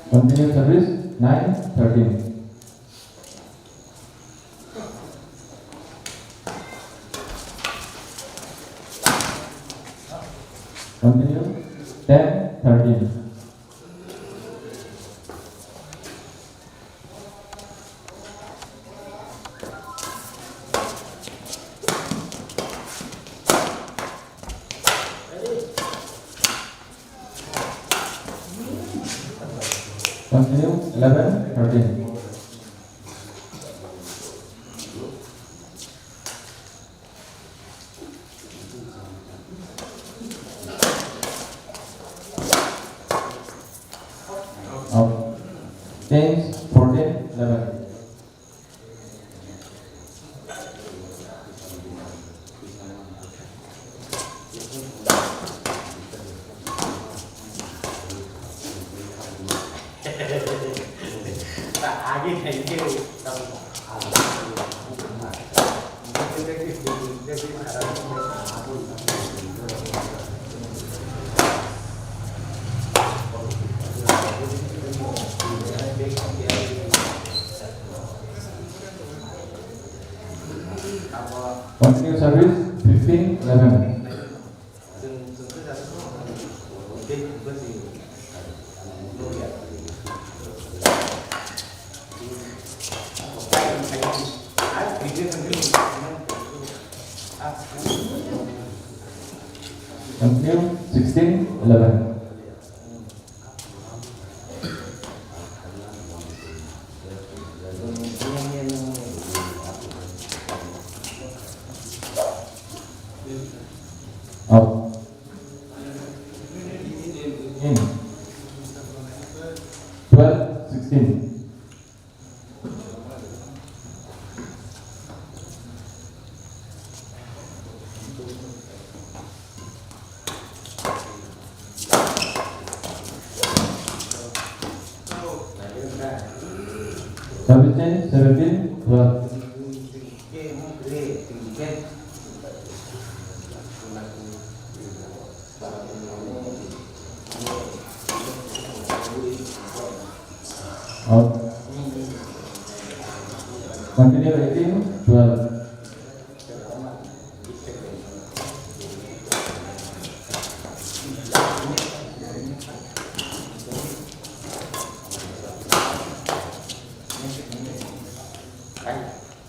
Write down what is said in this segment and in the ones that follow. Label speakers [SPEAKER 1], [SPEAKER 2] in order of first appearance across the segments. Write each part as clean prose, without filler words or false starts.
[SPEAKER 1] Continue service 9:13. Continue 10:13. Continue 11:13. Out. Change 14:11.
[SPEAKER 2] आगे thank you
[SPEAKER 1] Continue service 15:11. Continue 16:11. Out. In. 12:16. Service change 17:12. Out. Continue 18:12.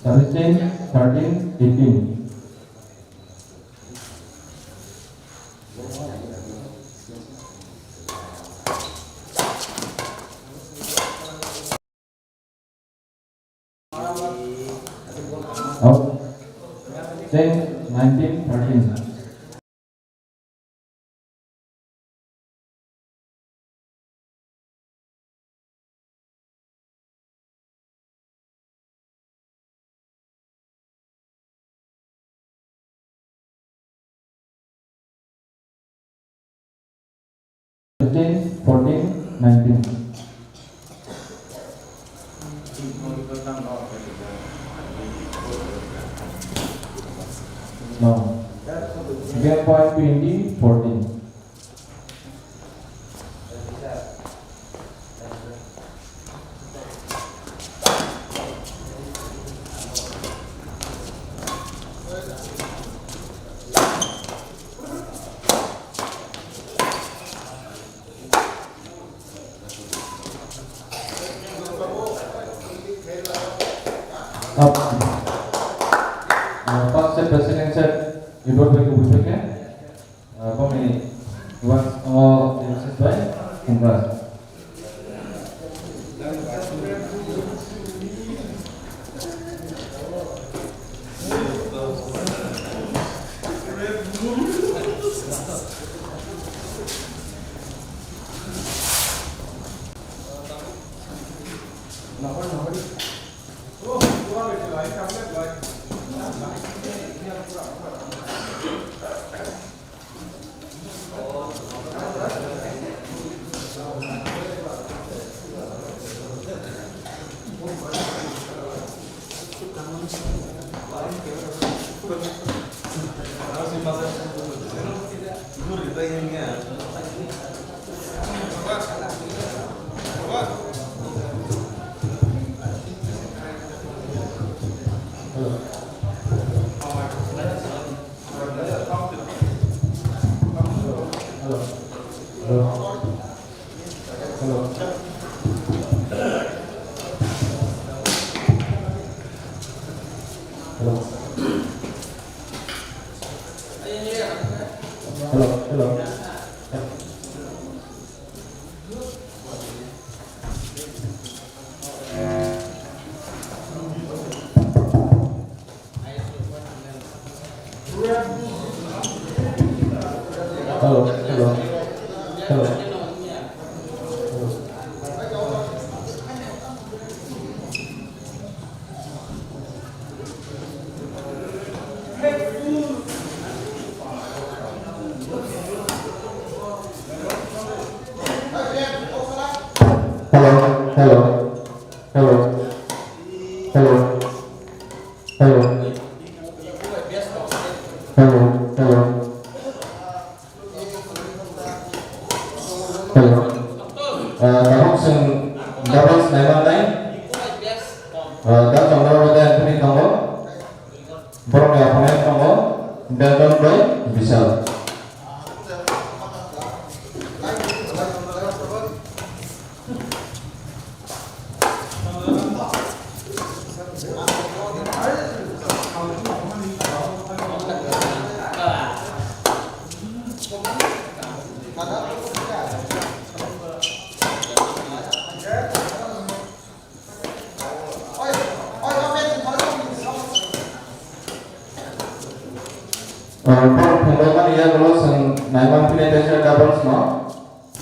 [SPEAKER 1] Service change 13:18. Out. Change 19:13. Change 14:19. No. Game point 20:14. Up. First set, the second set, you don't make a wicket. How many? Once all answers by Kumras. Hello. Hello. Hello. Hello. Hello. Hello. Hello. Hello, hello, hello, hello, hello, hello, hello, hello. Các sinh doubles này vào đây. Các trong đó ada yang ini kamu. Borong yang panen kamu. Dan break bisa. Pembangunan ia lolos yang naik penetration doubles no.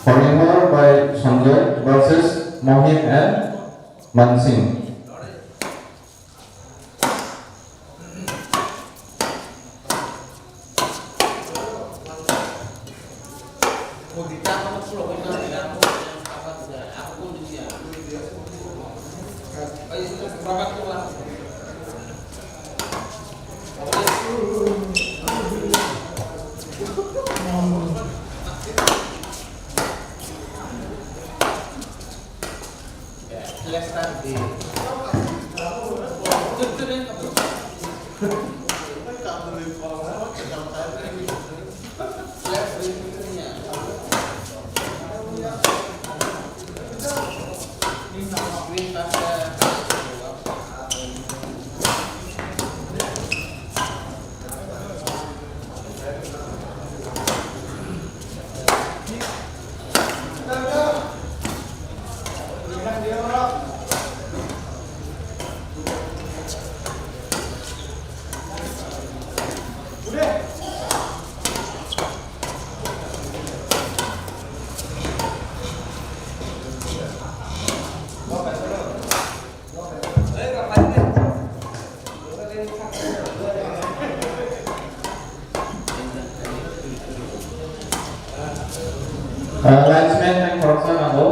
[SPEAKER 1] Foreigner by Sanjay versus Mohit and Mansingh. Linesman yang korupsi mampu.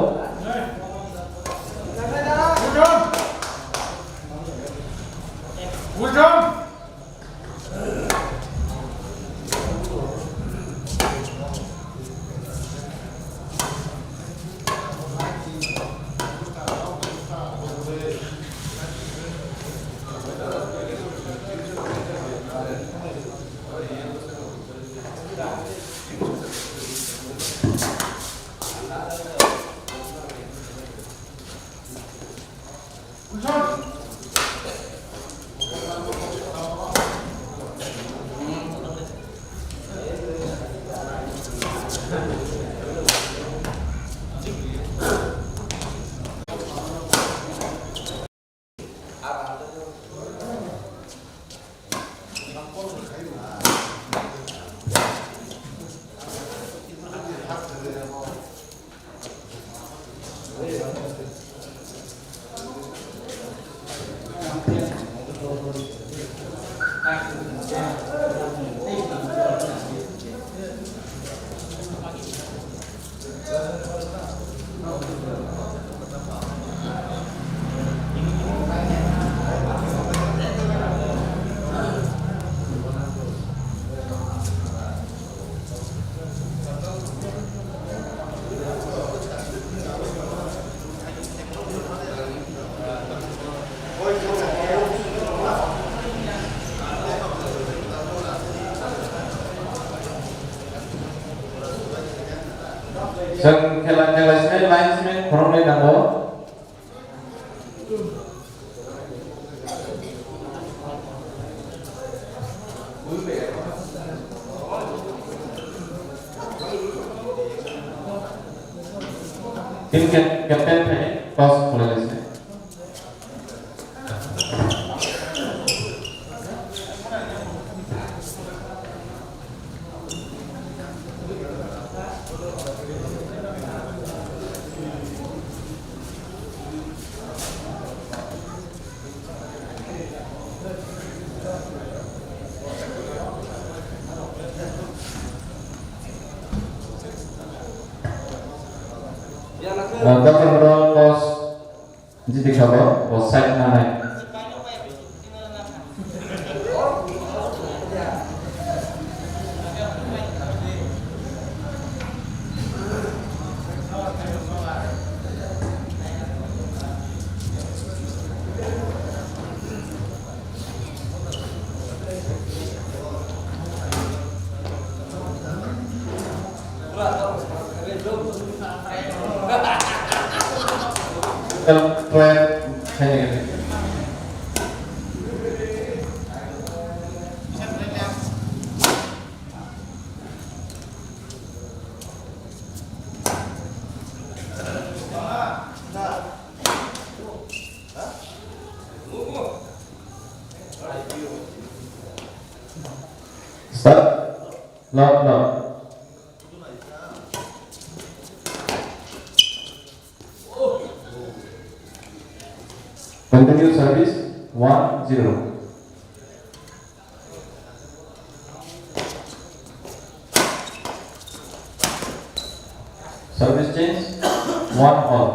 [SPEAKER 1] Sân linesman payment borongni nango. Tim captain payment toss kore ase. Dr. Ron toss jiti khabo o side na nai. Start. Lock. Continue service 1-0. Service change 1-all.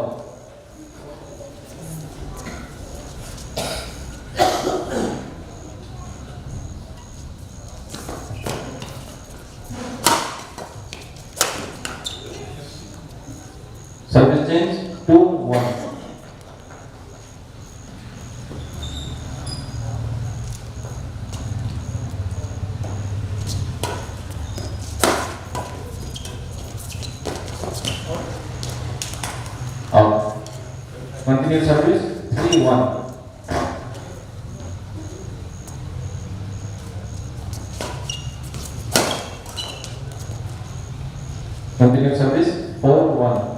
[SPEAKER 1] Service change 2-1. Out. Continue service 3-1. Continue service 4-1.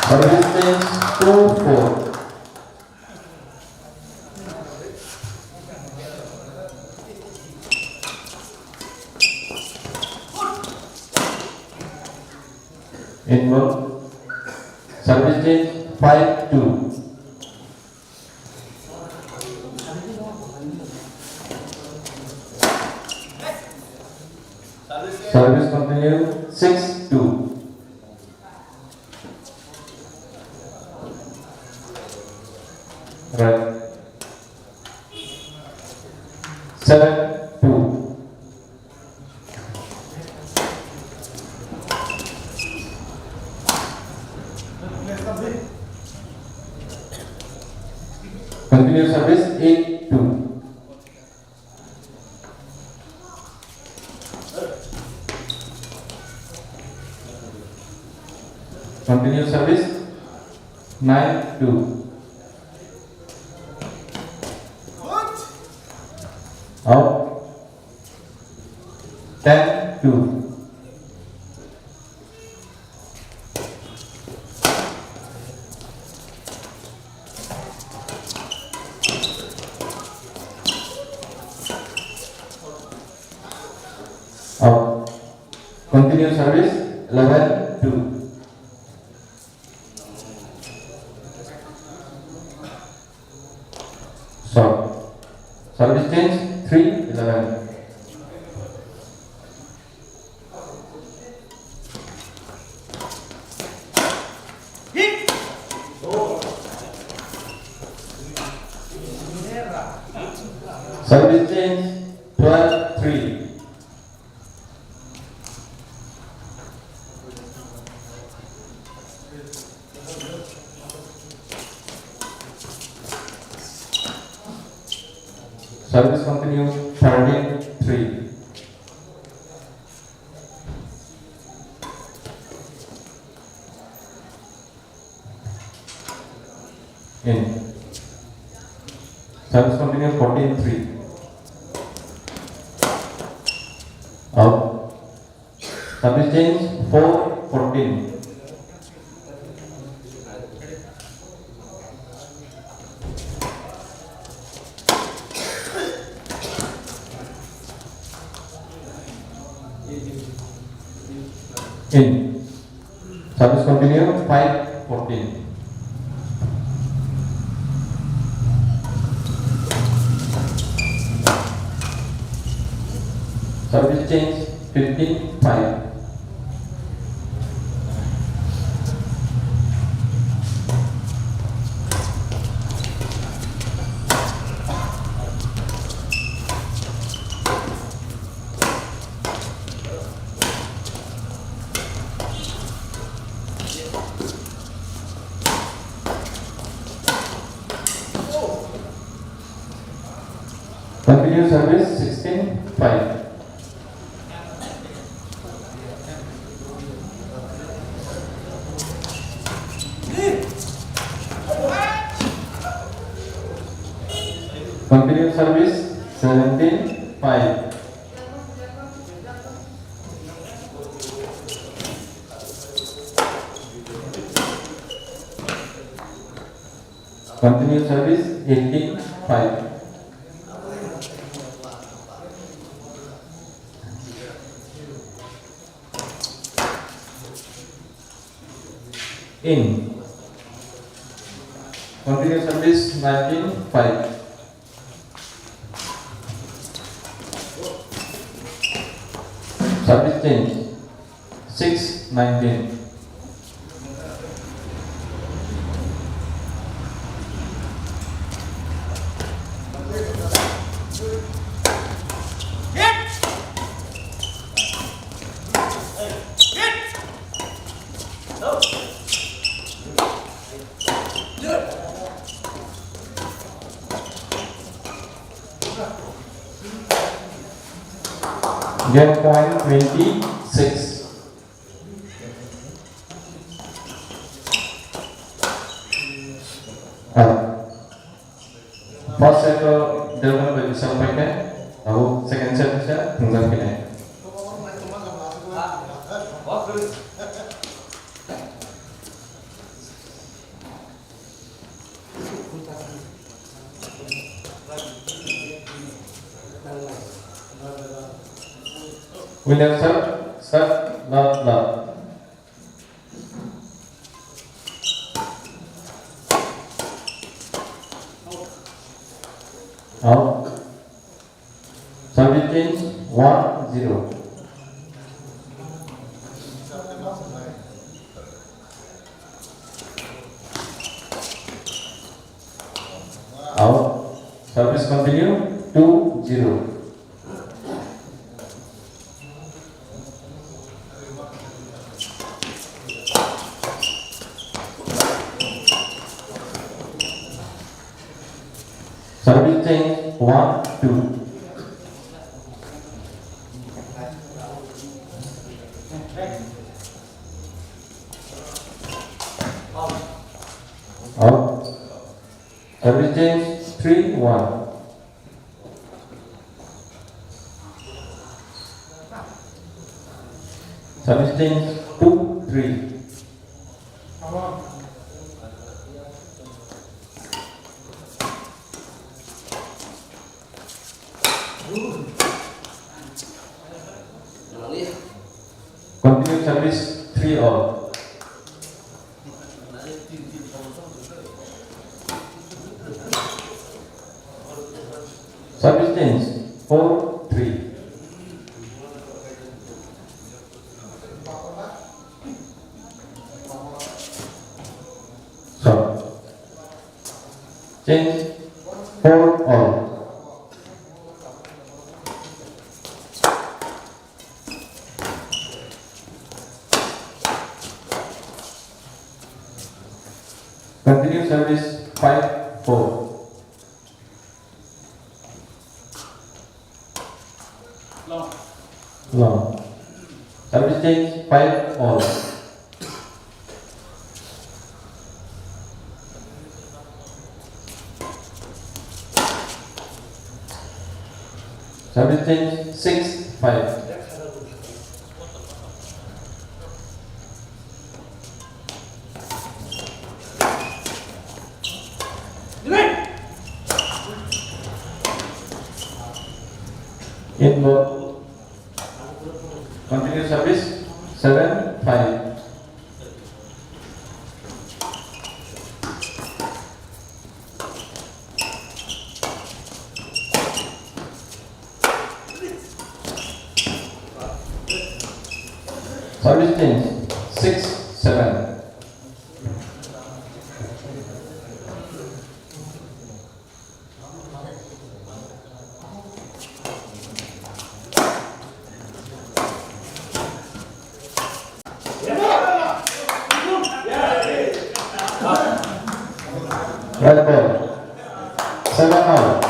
[SPEAKER 1] Service change 2-4. Involve. Service change 5-2. Service continue 6-2. Right. 7-2. Continue service 8-2. Continue service 9-2. Out 10-2. Out. Continue service 11-2. Short. Service change 3-11. Service change 12-3. Service continue 13-3. In. Service continue 14-3. Out. Service change 4-14. In. Service continue 5-14. Service change 15-5. Continue service 16-5. Continue service 17-5. Continue service 18-5. In. Continue service 19-5. Service change 6-19. Game point 26. First set dilakukan bagi disampaikan, lalu second set bisa 등장하게. William start, not. Out. Service change 1-0. Out. Service continue 2-0. Service change 1-2. Out. Service change 3-1. Service change 2-3. Continue service 3-all. Service change 4-3. So change 4-all. Continue service 5-4. long. Service change 5 all. Service change 6-5. In both. Continue service 7-5. Service change 6-7. Right ball 7-all.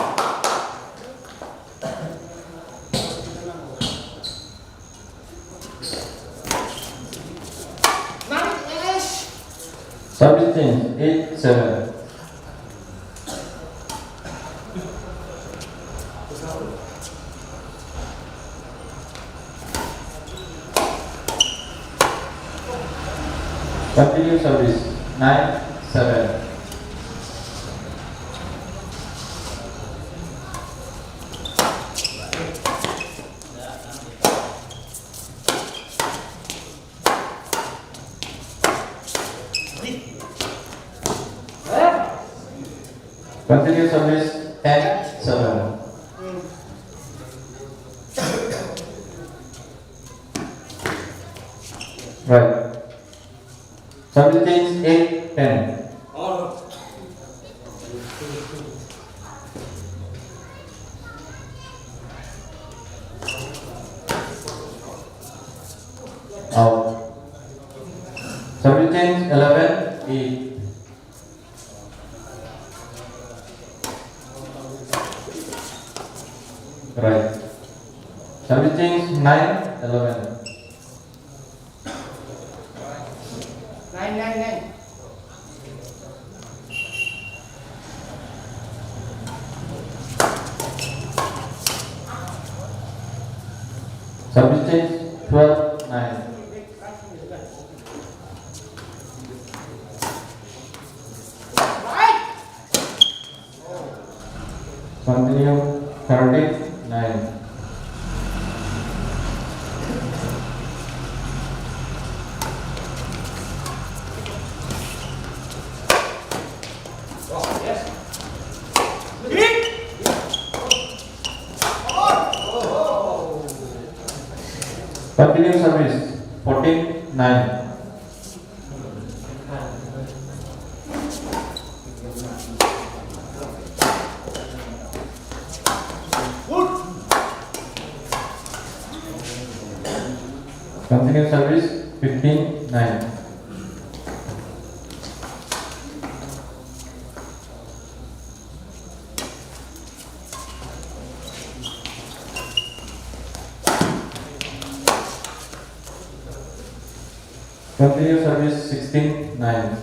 [SPEAKER 1] Service change 8-7. Continue service 9-7. Continue service 10-7. Right. Service change 8-10. Out. Service change 11-8. Right. Service change 9-11.
[SPEAKER 2] 9.
[SPEAKER 1] Service change 12-9. Continue 13-9. Continue service 14-9. Continue service 15-9. Continue service 16-9.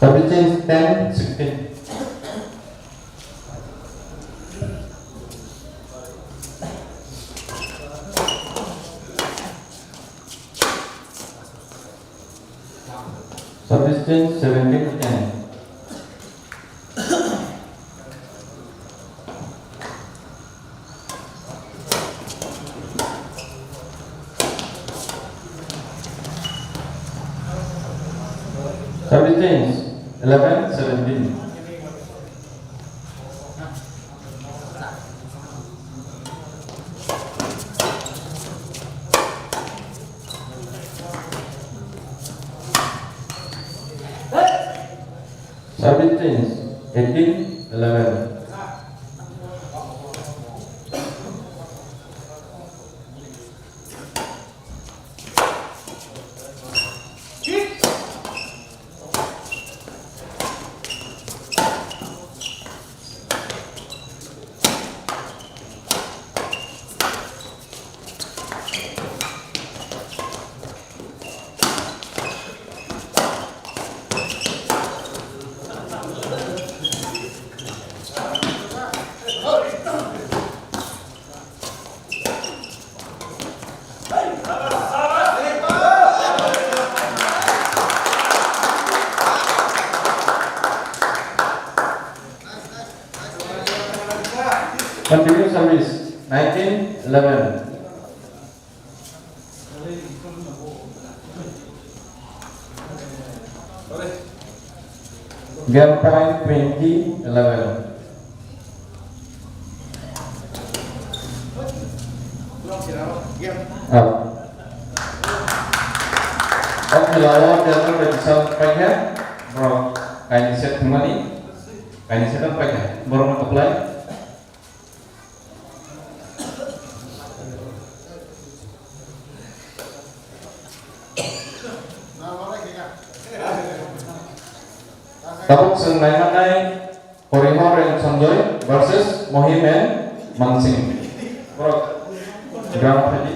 [SPEAKER 1] Service change 10-16. Service change 17-10. Service change 11-17. Service change 18-11. Continue service 19-11. Game point 20-11. Oke, lawan datang dari sampainya, bro. Kain set kembali, kain set apa ya? Baru apply. Tabuk senai-manai Horimor yang Sanjoy versus Mohim and Mansing. Bro, berapa tadi?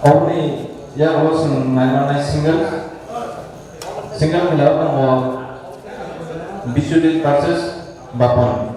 [SPEAKER 1] Only yang was main single dilakukan bahwa Bisudit versus Bapon.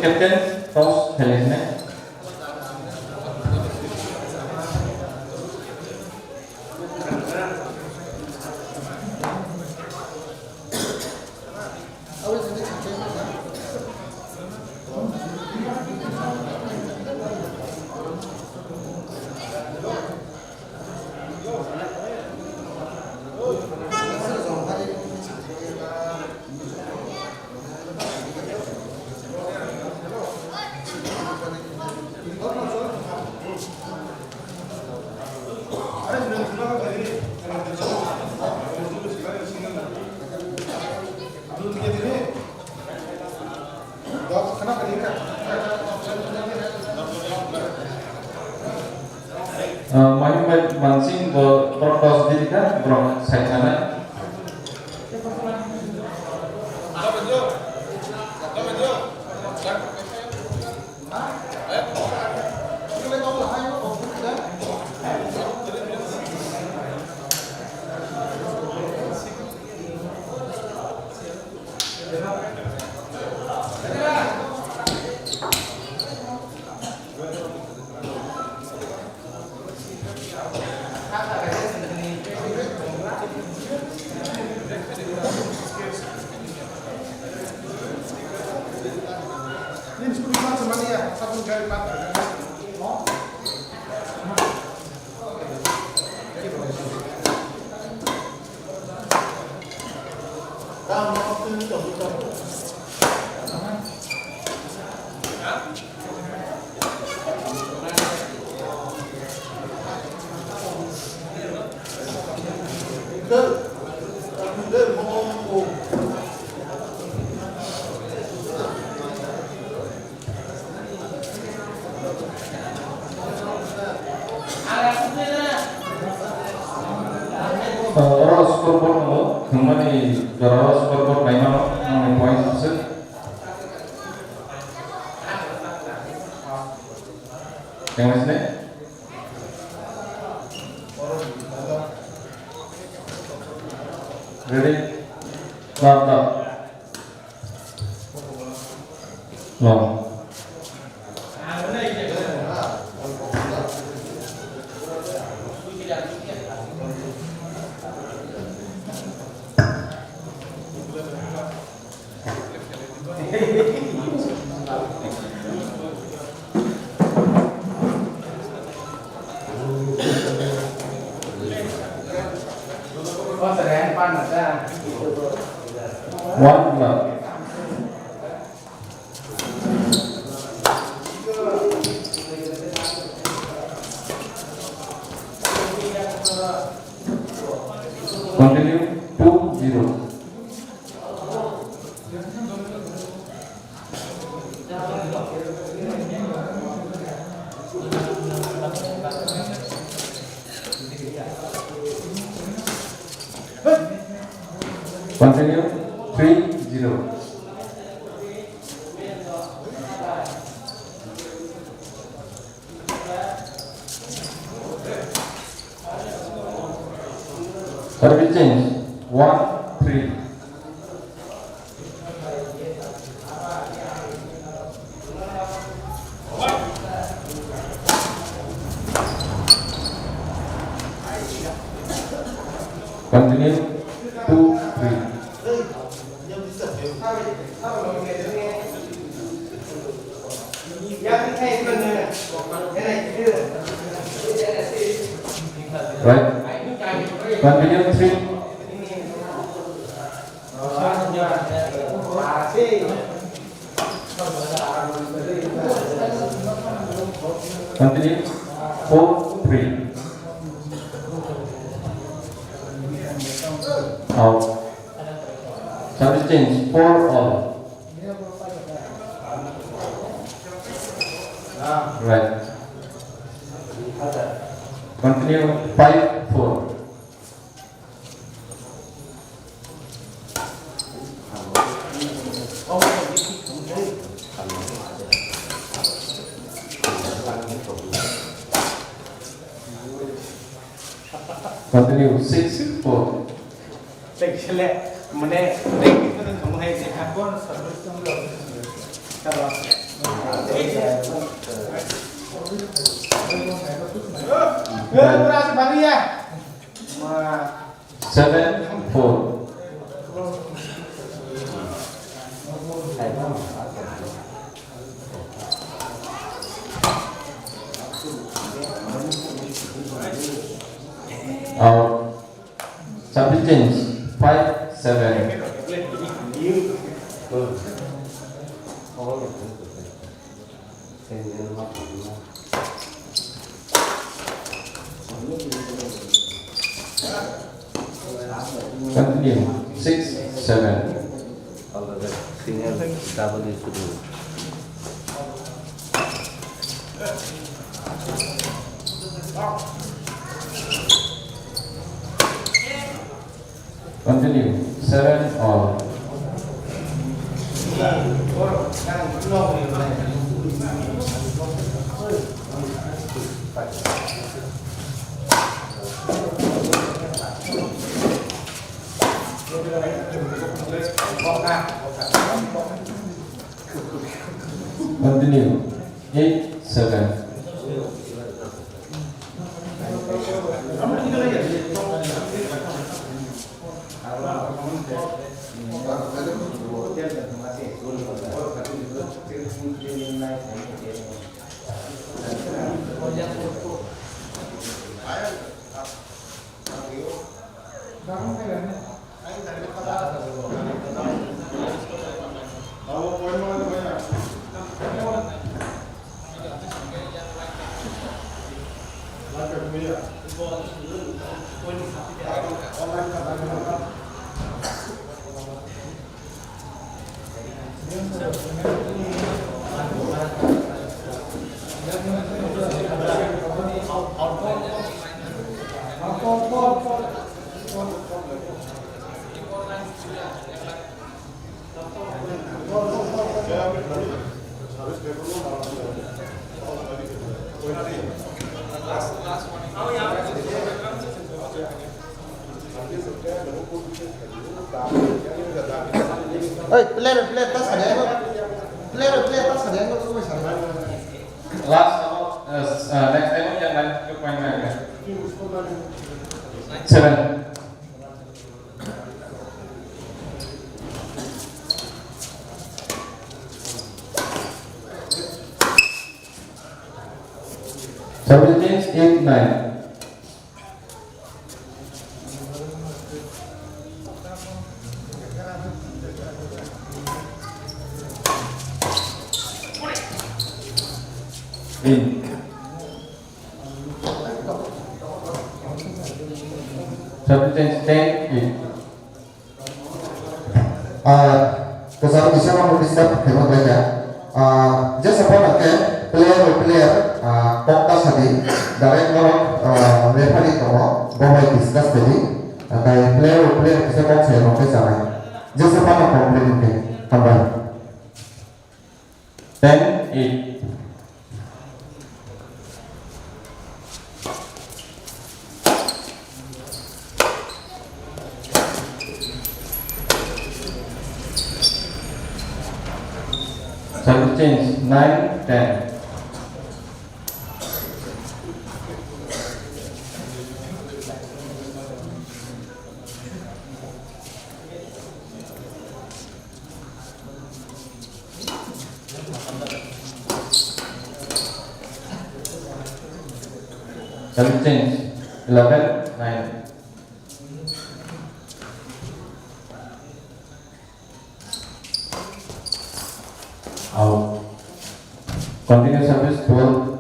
[SPEAKER 1] Captain Ross Helena. Mohammed Mansing berproses diri kan, bro, saya sana.
[SPEAKER 2] Ini sepuluh sama dia, satu kali pakai.
[SPEAKER 1] Orang scoreboard mo, kembali orang scoreboard lain mana poin hasil. Yang mana? Ready? Start. Long. One love. Continue 2-0. Continue 3-0. Service change 1-3. Continue 2-3. Right. Continue 3. Continue 4-3. Out. Service change 4-all. Right. Continue 5-4. Continue 6-4. Seven, 4. Out. Service change 5-7. Continue 6-7. Continue 7-all. Continue. 8-7.
[SPEAKER 2] Oi, player, tá sabendo? Player, tá sabendo? Eu vou saber.
[SPEAKER 1] Last next time yang lain ke poin mana? 7. Service change 8-9. In. Service change 10-8.
[SPEAKER 3] Kesalahan bisa mempersiap hemat saja. Just upon player fokus tadi dari kalau referee kalau boleh discuss tadi kayak player bisa fokus ya sampai sana. Just upon complete tambah
[SPEAKER 1] 10-8. Service change 9-10. Service change 11-9. Out. Continue service 12-9.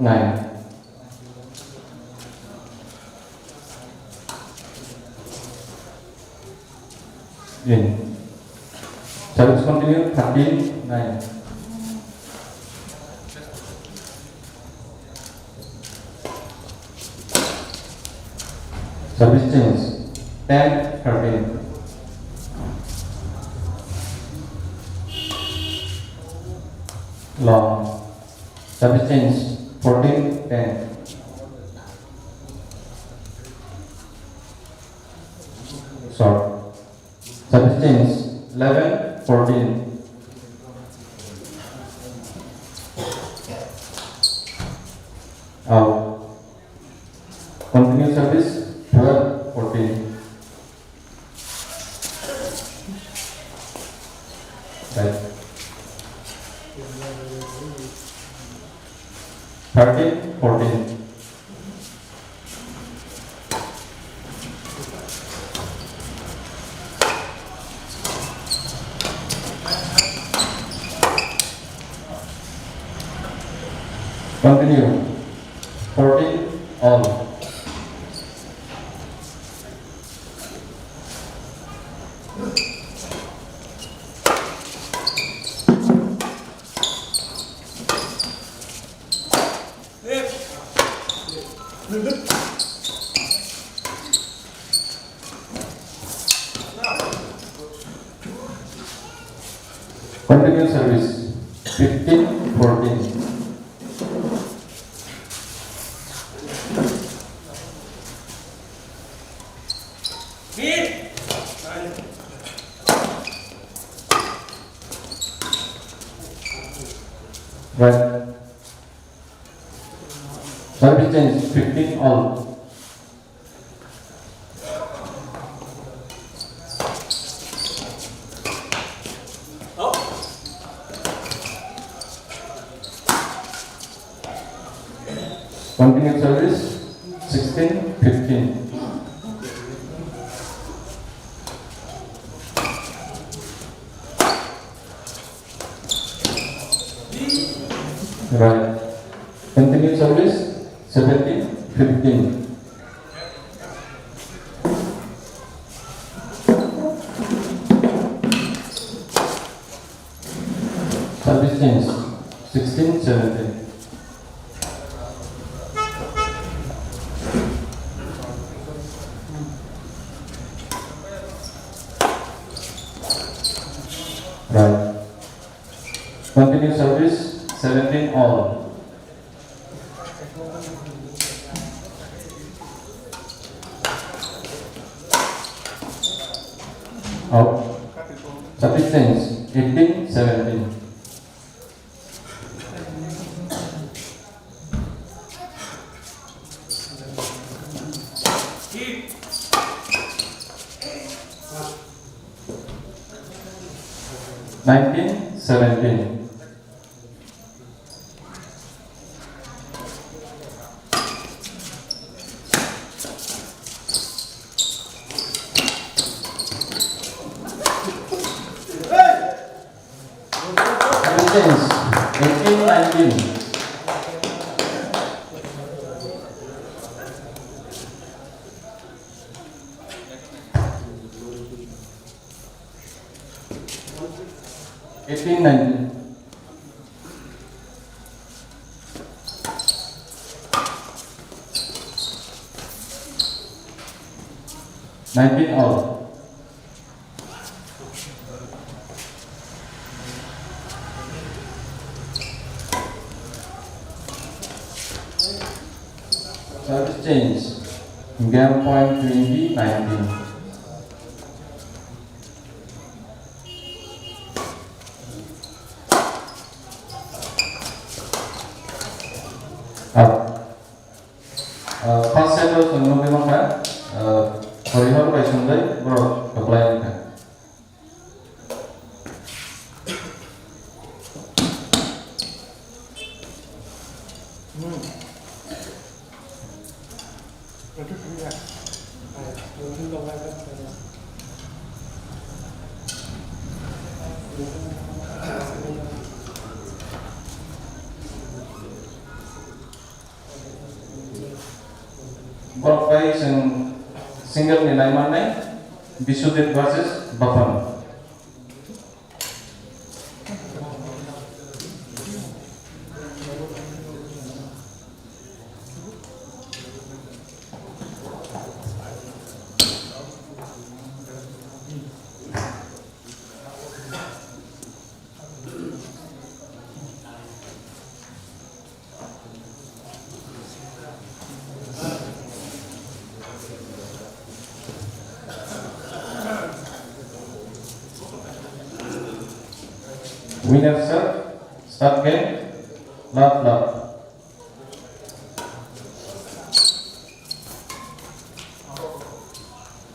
[SPEAKER 1] In. Service continue 13-9. Service change 10-13. Long. Service change 14-10. Short. Service change 11-14. Out. Continue service 12-14. Right. 13-14. Continue 14 all. Continue service 15-14. Service change 15 all. Continued service 16-15. Right. Continued service 17-15. Service change 16-17. Right. Continue service 17 all. Out. Service change 18-17. Nineteen, 17. Change 18, 19. Eighteen, 19. Nineteen all. Service change. Game point 20, 19. First set of November, Horizontal by Sunday, bro, apply. Brought by single in Naimanai, Bisudit versus Bafan. Winner serve, start game, love.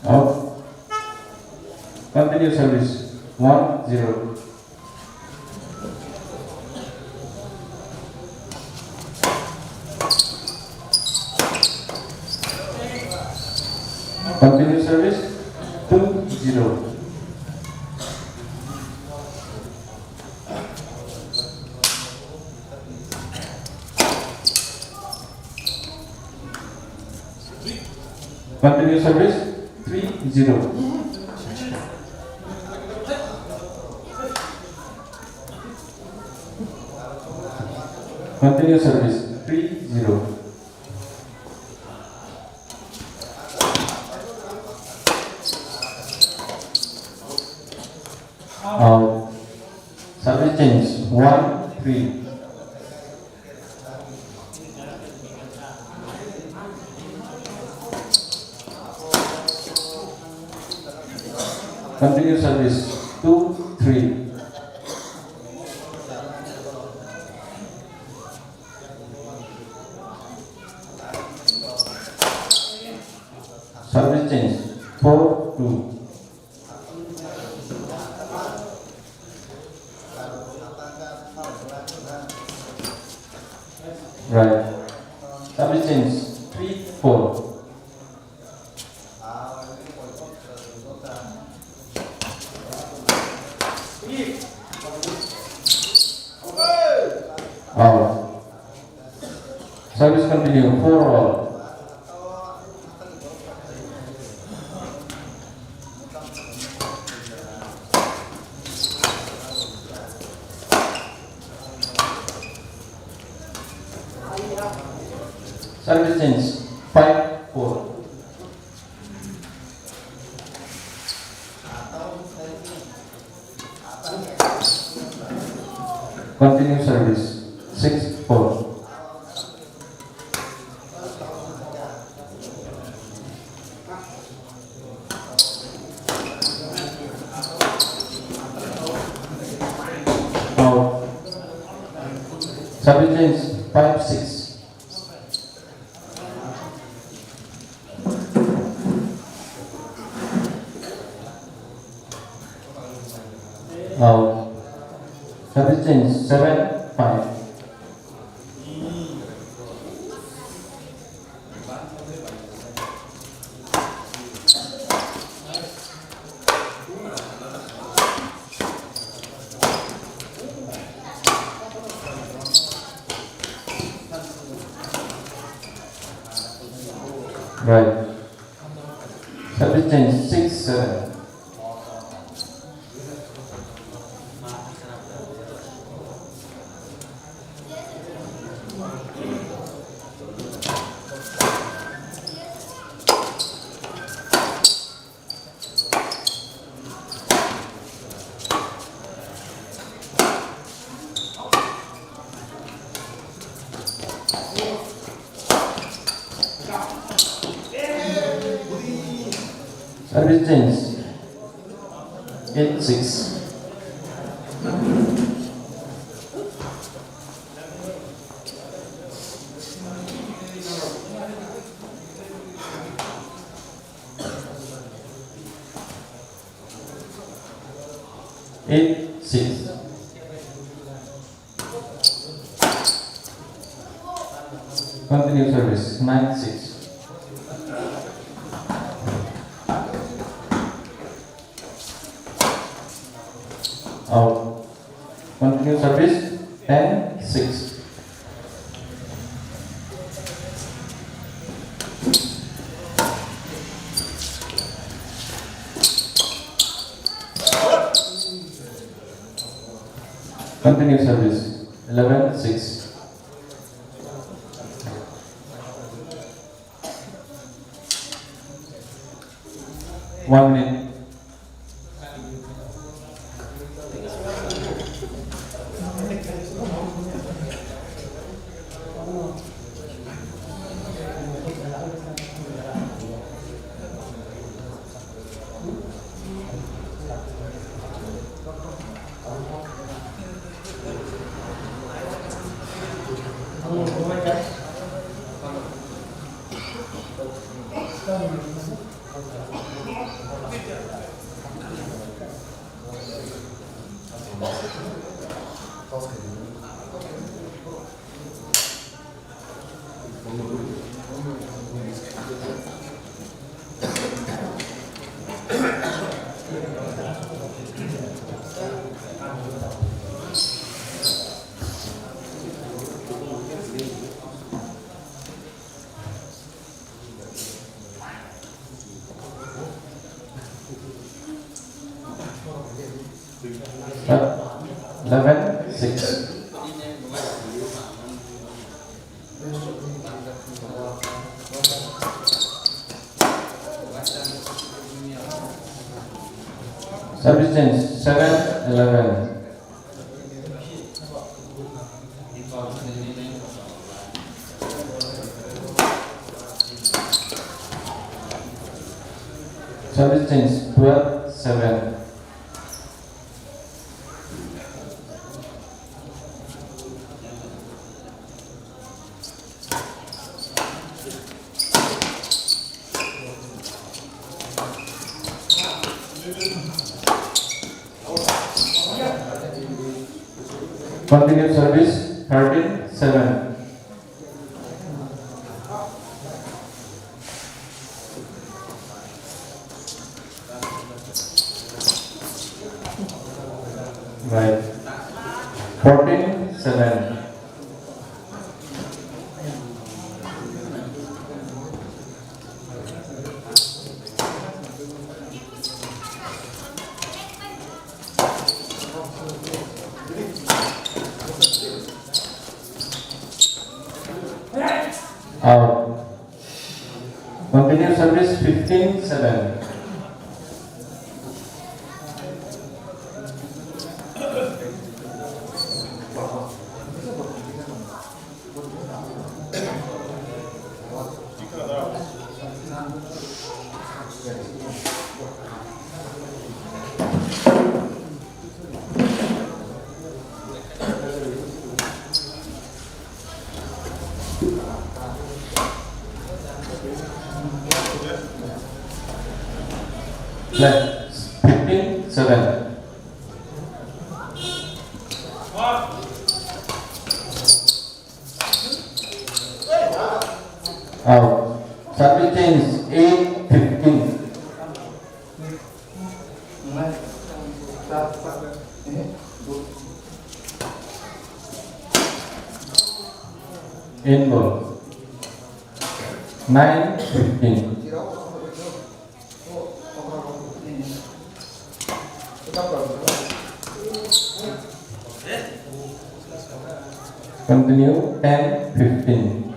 [SPEAKER 1] Out. Continue service, 1-0. Continue service, 2-0. Continue service 3-0. Continue service 3-0. Service change 1-3. Continue service 2-3. Right. Service change 3-4. Out. Service continue 4-all. Service change 5-4. Continue service 6-4. Out. Service change 5-6. Out. Service change 7-5. Right. Service change 6-7. Service change 8-6. Continue service 9-6. Out. Continue service 10-6. Continue service 11-6. One minute. But 11-6. Service change 7-11. Service change 12-7. Continue service 13-7. Right. 14-7. Out. Continue service 15-7. Play. 15-7. Out. Service change 8-15. In ball. 9-15. Continue 10-15.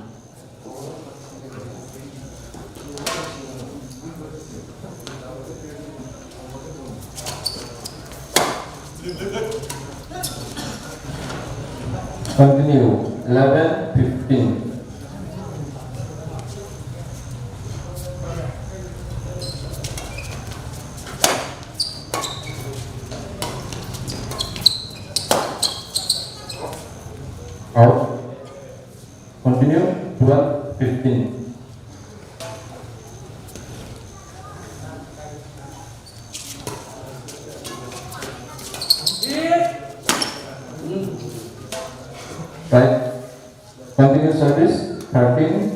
[SPEAKER 1] Continue 11-15. Out. Continue 12-15. Right. Continue service 13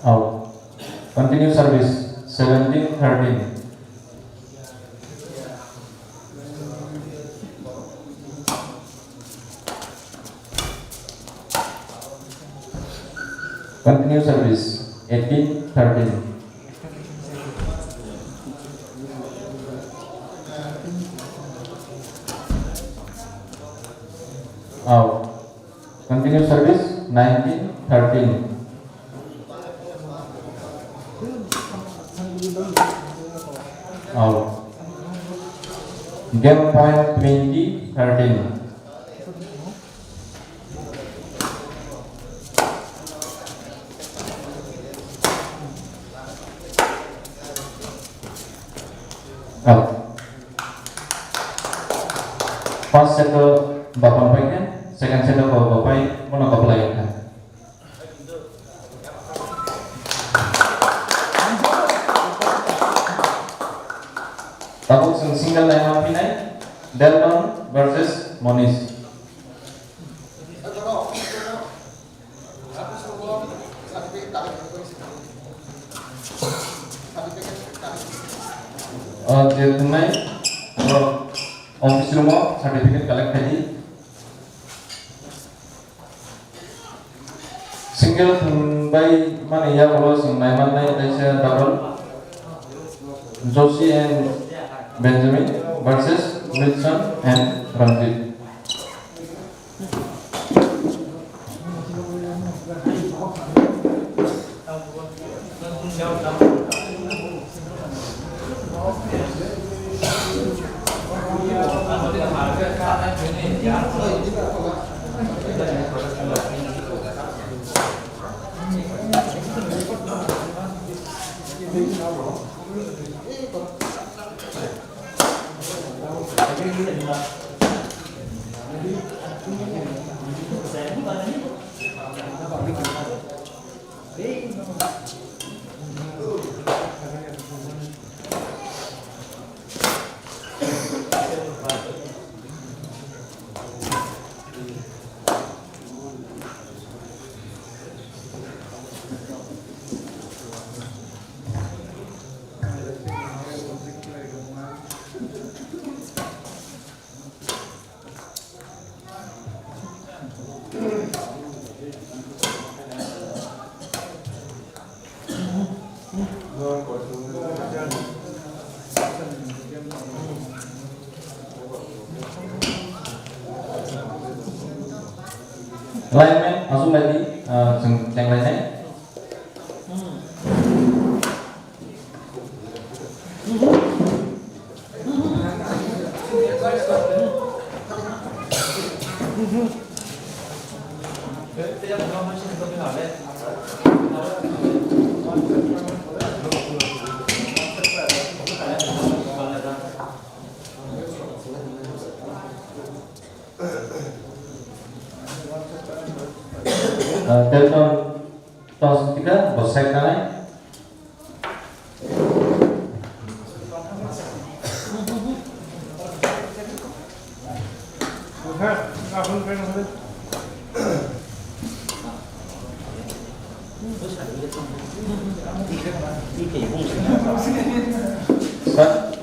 [SPEAKER 1] Out. Continue service. 17-13. Continue service. 18-13. Out. Continue service. 19-13. Out. Game point 20-13. Out. First set Bapak Paiknya, second set Bapak Paik mana kau pelayan? Tabuk single line one pinai, Delton versus Moniz. Dia tunai, office rumah certificate collect tadi. Single by mana ya kalau sing mana saya double. Joshi and Benjamin versus Wilson and Ranjit. Alignment langsung lagi yang lainnya. Delton toss 3 bos side kanan. Start.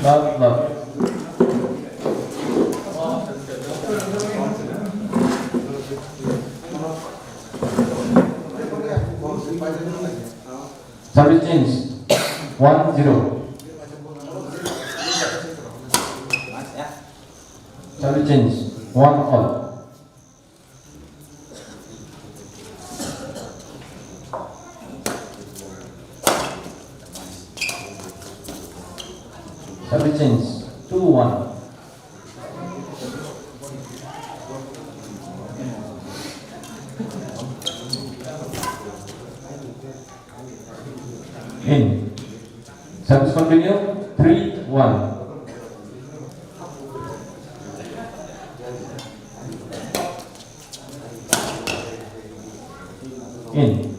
[SPEAKER 1] Love. Service change 1-0. Service change 1-all. Service change 2-1. In. Service continue 3-1. In.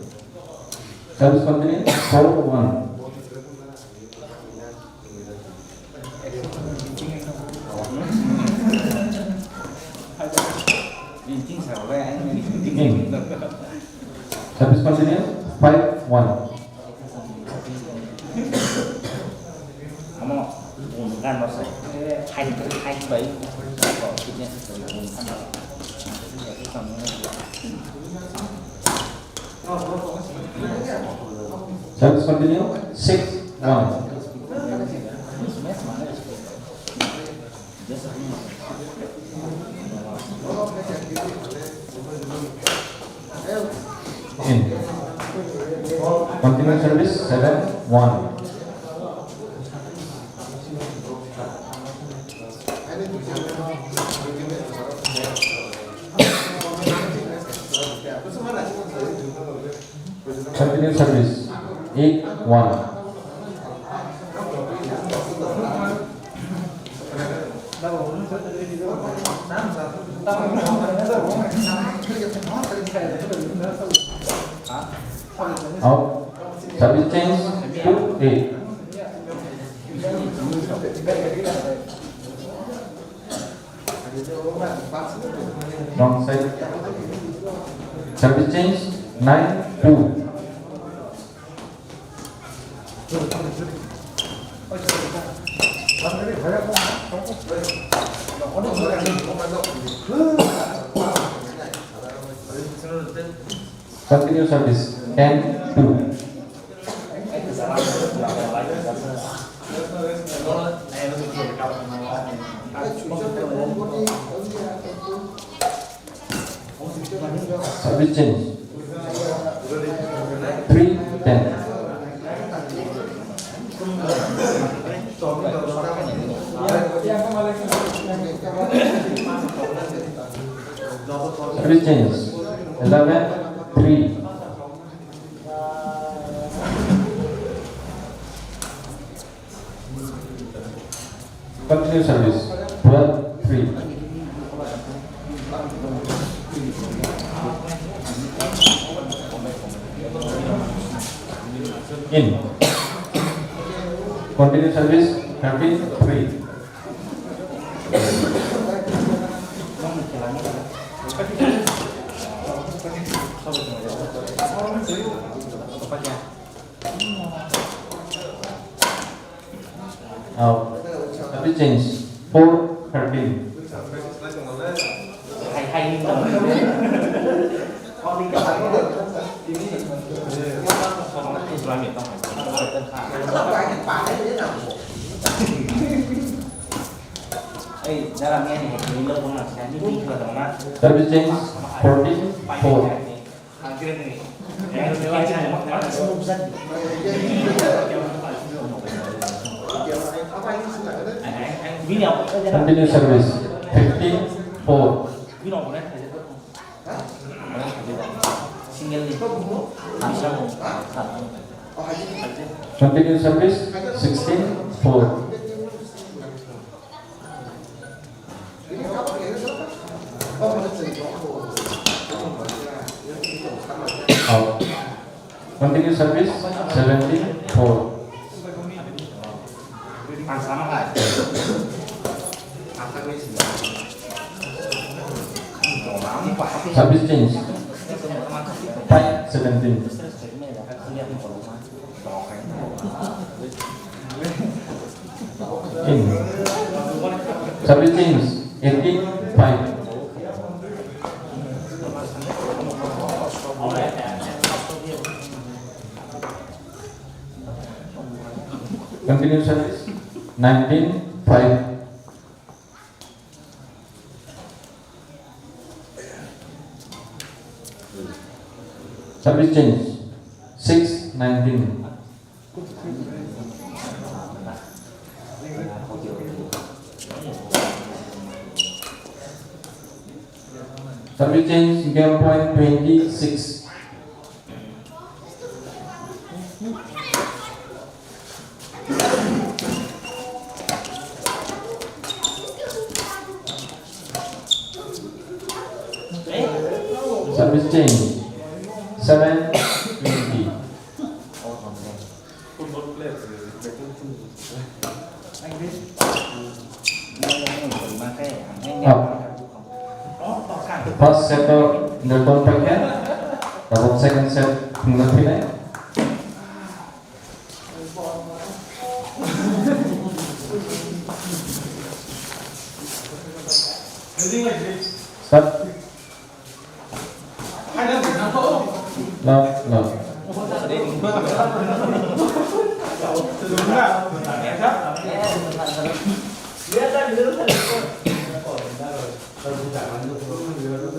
[SPEAKER 1] Service continue 4-1. In. Service continue. 5-1.
[SPEAKER 4] Kamu menggunakan bahasa hai baik kalau kita menggunakan
[SPEAKER 1] Service continue. 6-1. In. Continue service 7-1. Continue service 8-1. Out. Service change 2-8. Wrong side. Service change 9-2. Continue service 10-2. Service change 3-10. Service change 11-3. Continue service 12-3. In. Continue service 13-3. Out. Service change 4-13.
[SPEAKER 4] Hai dalam ini lo pun masih ada di mana.
[SPEAKER 1] Service change 14-4. Continue service 15-4. Continue service 16-4. Out. Continue service 17-4. Service change 5-17. In. Service change 18-5. Continue service 19-5. Service change 6-19. Service change game point 26. Service change 7-20. Up. First settle in the top backhand. Double second set Pungna Pine. Start. No, no.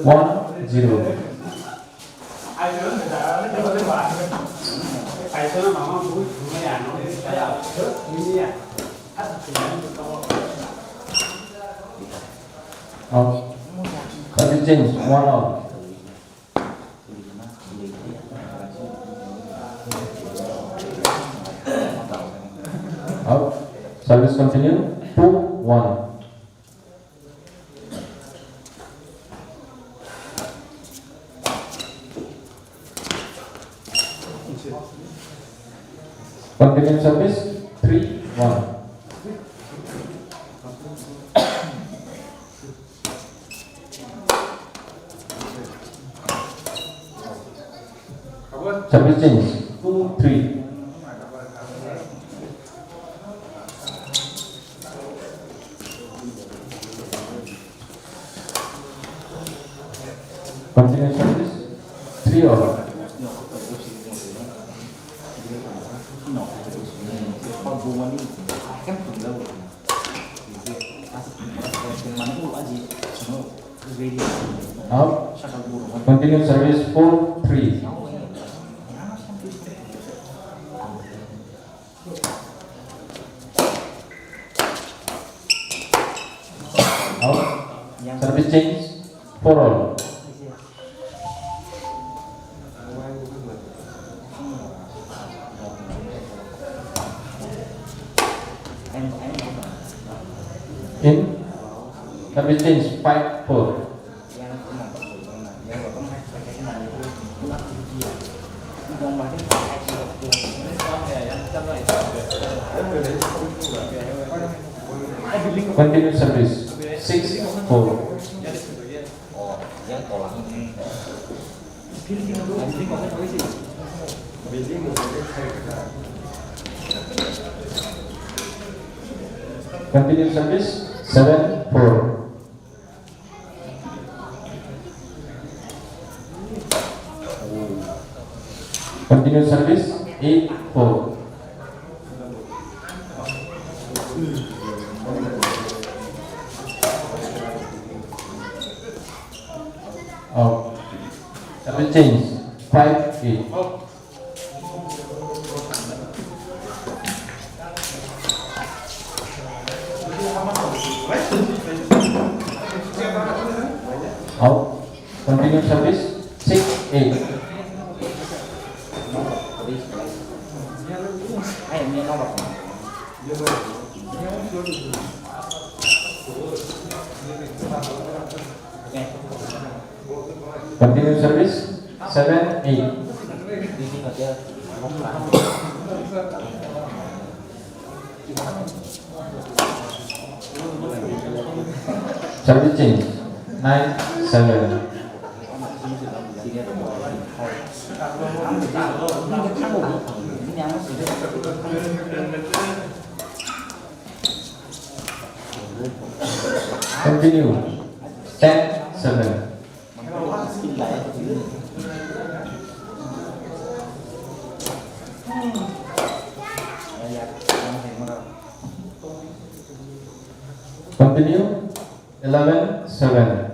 [SPEAKER 1] One, zero. Out. Service change, one out. Out. Service continue. 2-1. Continue service. 3-1. Service change. 2-3. Continue service. 3-over. Out. Continue service 4-3. Out. Service change 4-all. In. Service change 5-4. Continue service 6-4. Continue service 7-4. Continue service 8-4. Out. Service change 5-8. Out. Continue service 6-8. Continue service 7-8. Service change 9-7. Continue 10-7. Continue 11-7.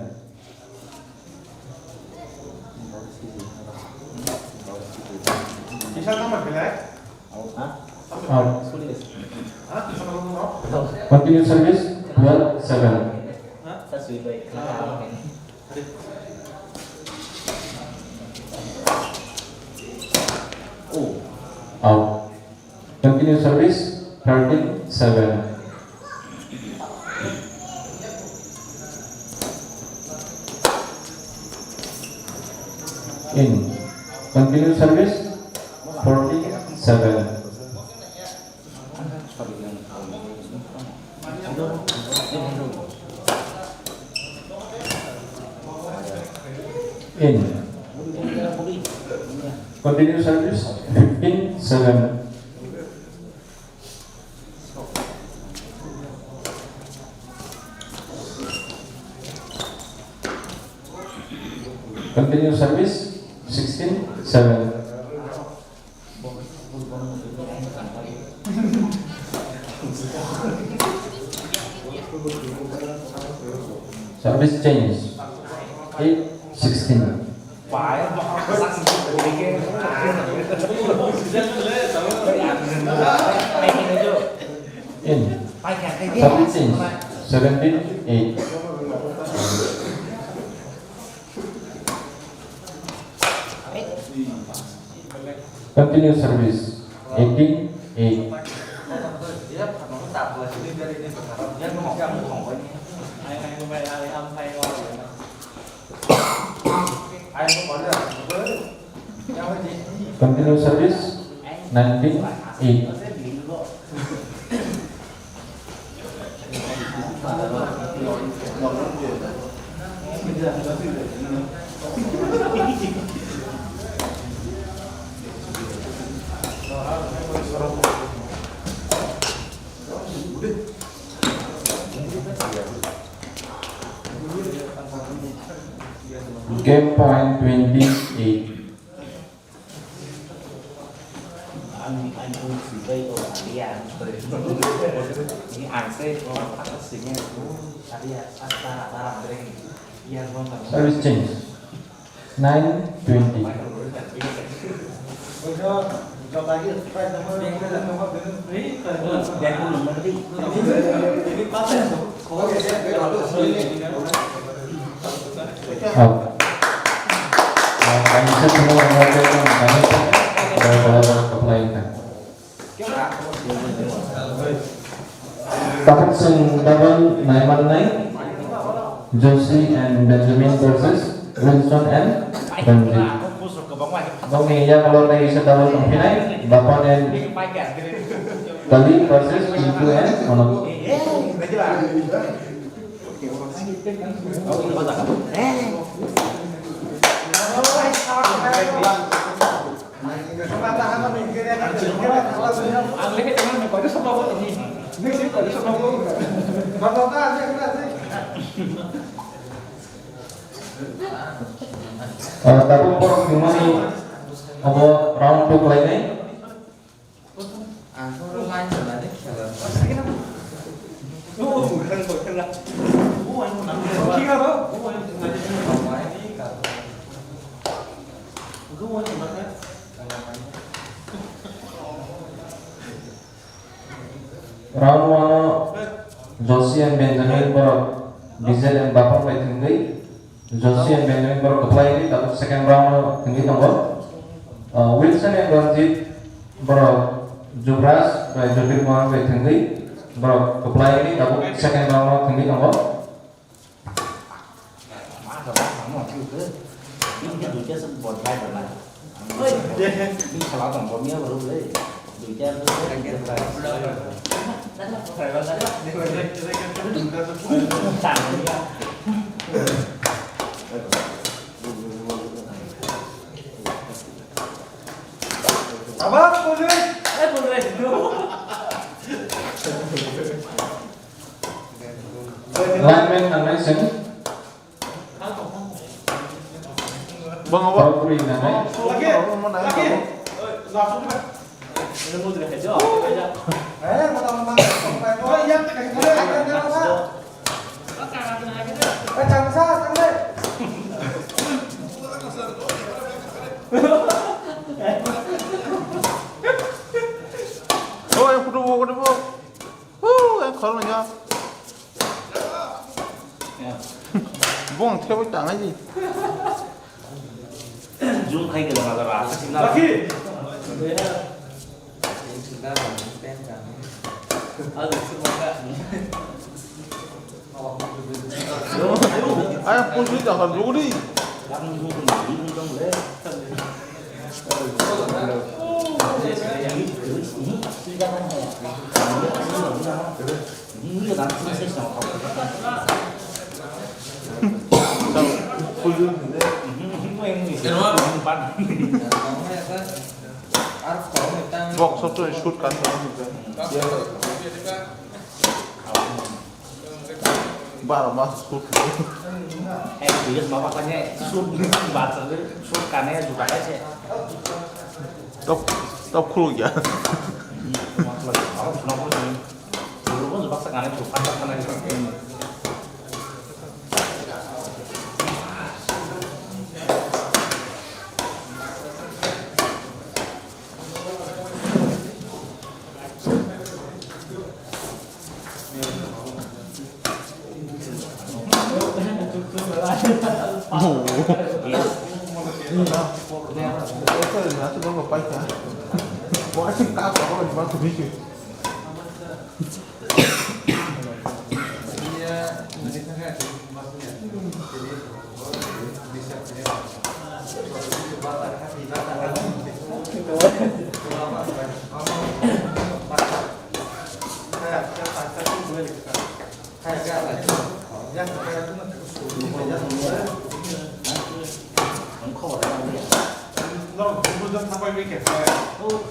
[SPEAKER 1] Out. Continue service 12-7. Out. Continue service 13-7. In. Continue service 47. In. Continue service 15-7. Continue service 16-7. Service change 8-16.
[SPEAKER 4] Phải
[SPEAKER 1] In. Service change 17-8. Continue service 18-8. Continue service 19-8. Game point 28.
[SPEAKER 4] anh xử cây của đi ăn ini AC kalau pastinya itu tadi ya barang dari yang
[SPEAKER 1] Service change 9-20.
[SPEAKER 4] dan belum ngerti
[SPEAKER 1] Out. Kami semua mengajarkan kami kepelainan. Takut sing double 919 Josie and Benjamin versus Winston and Benji. Oke ya kalau lagi sedang final Bapak dan Dali versus Pintu and Monok. Tapi por gimana apa round 2 lainnya? Round 1 Josie and Benjamin baru Diesel and Bapak baik tinggi. Josie and Benjamin baru apply ini. Tapi second round tinggi tambah. Wilson and Ranjit baru Jubras baik Jubir baru baik tinggi. Baru apply ini. Tapi second round tinggi tambah.
[SPEAKER 4] Dia sebut baik benar. Ini salah tempatnya baru beli. Dia
[SPEAKER 1] Lineman Nation.
[SPEAKER 2] Bang apa?
[SPEAKER 1] Free Nane.
[SPEAKER 2] Lagi. Langsung Pak. Oh, yang kudu yang kalau buang theo chẳng cái gì
[SPEAKER 4] Zoom hay cái là bà
[SPEAKER 2] lagi ayo pun jangan dulu đi Box satu shoot kan juga. Baru masuk shoot.
[SPEAKER 4] Dia mau makanya shoot baca shoot kannya juga aja.
[SPEAKER 2] Top cool ya.
[SPEAKER 4] Aku kenapa sih? Dulu kan juga sekarang itu patah kan lagi.
[SPEAKER 2] Itu dong ngapain ya? Mau kasih kata kalau di batu bisu.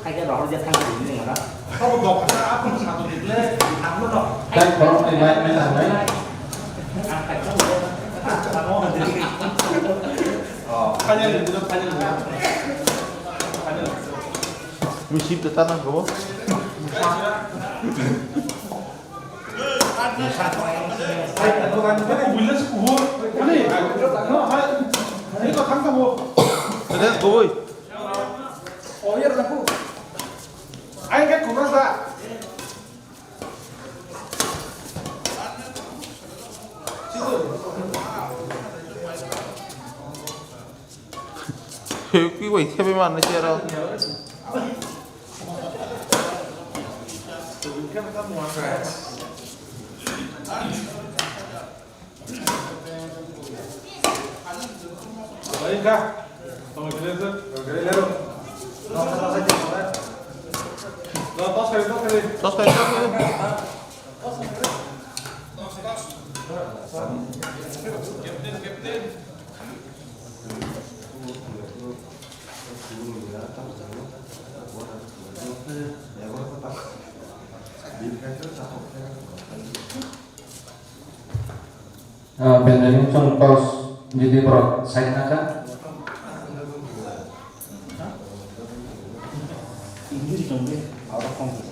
[SPEAKER 4] Cái đó là thay đổi như đó.
[SPEAKER 5] Không đọc ra không satu dit le anu no.
[SPEAKER 1] Kan kalau main sampai
[SPEAKER 4] Angkat dulu. Kamu jadi.
[SPEAKER 5] Oh, kanya itu kanya. Kanya.
[SPEAKER 2] Misi tanah gua.
[SPEAKER 5] Bukan bulan 10. Ini, no, ini kok tangka bu.
[SPEAKER 2] Ada gua.
[SPEAKER 5] Oh iya aku. Ayo kan kurang tak?
[SPEAKER 2] Cái quỷ theo bên màn này chưa đâu.
[SPEAKER 5] Baik kah? Kamu geser, geser. Tos kali.
[SPEAKER 2] Tos kayak gitu.
[SPEAKER 1] Benjamin tos jadi pro side naka.
[SPEAKER 4] Ini di nomor orang kongsi.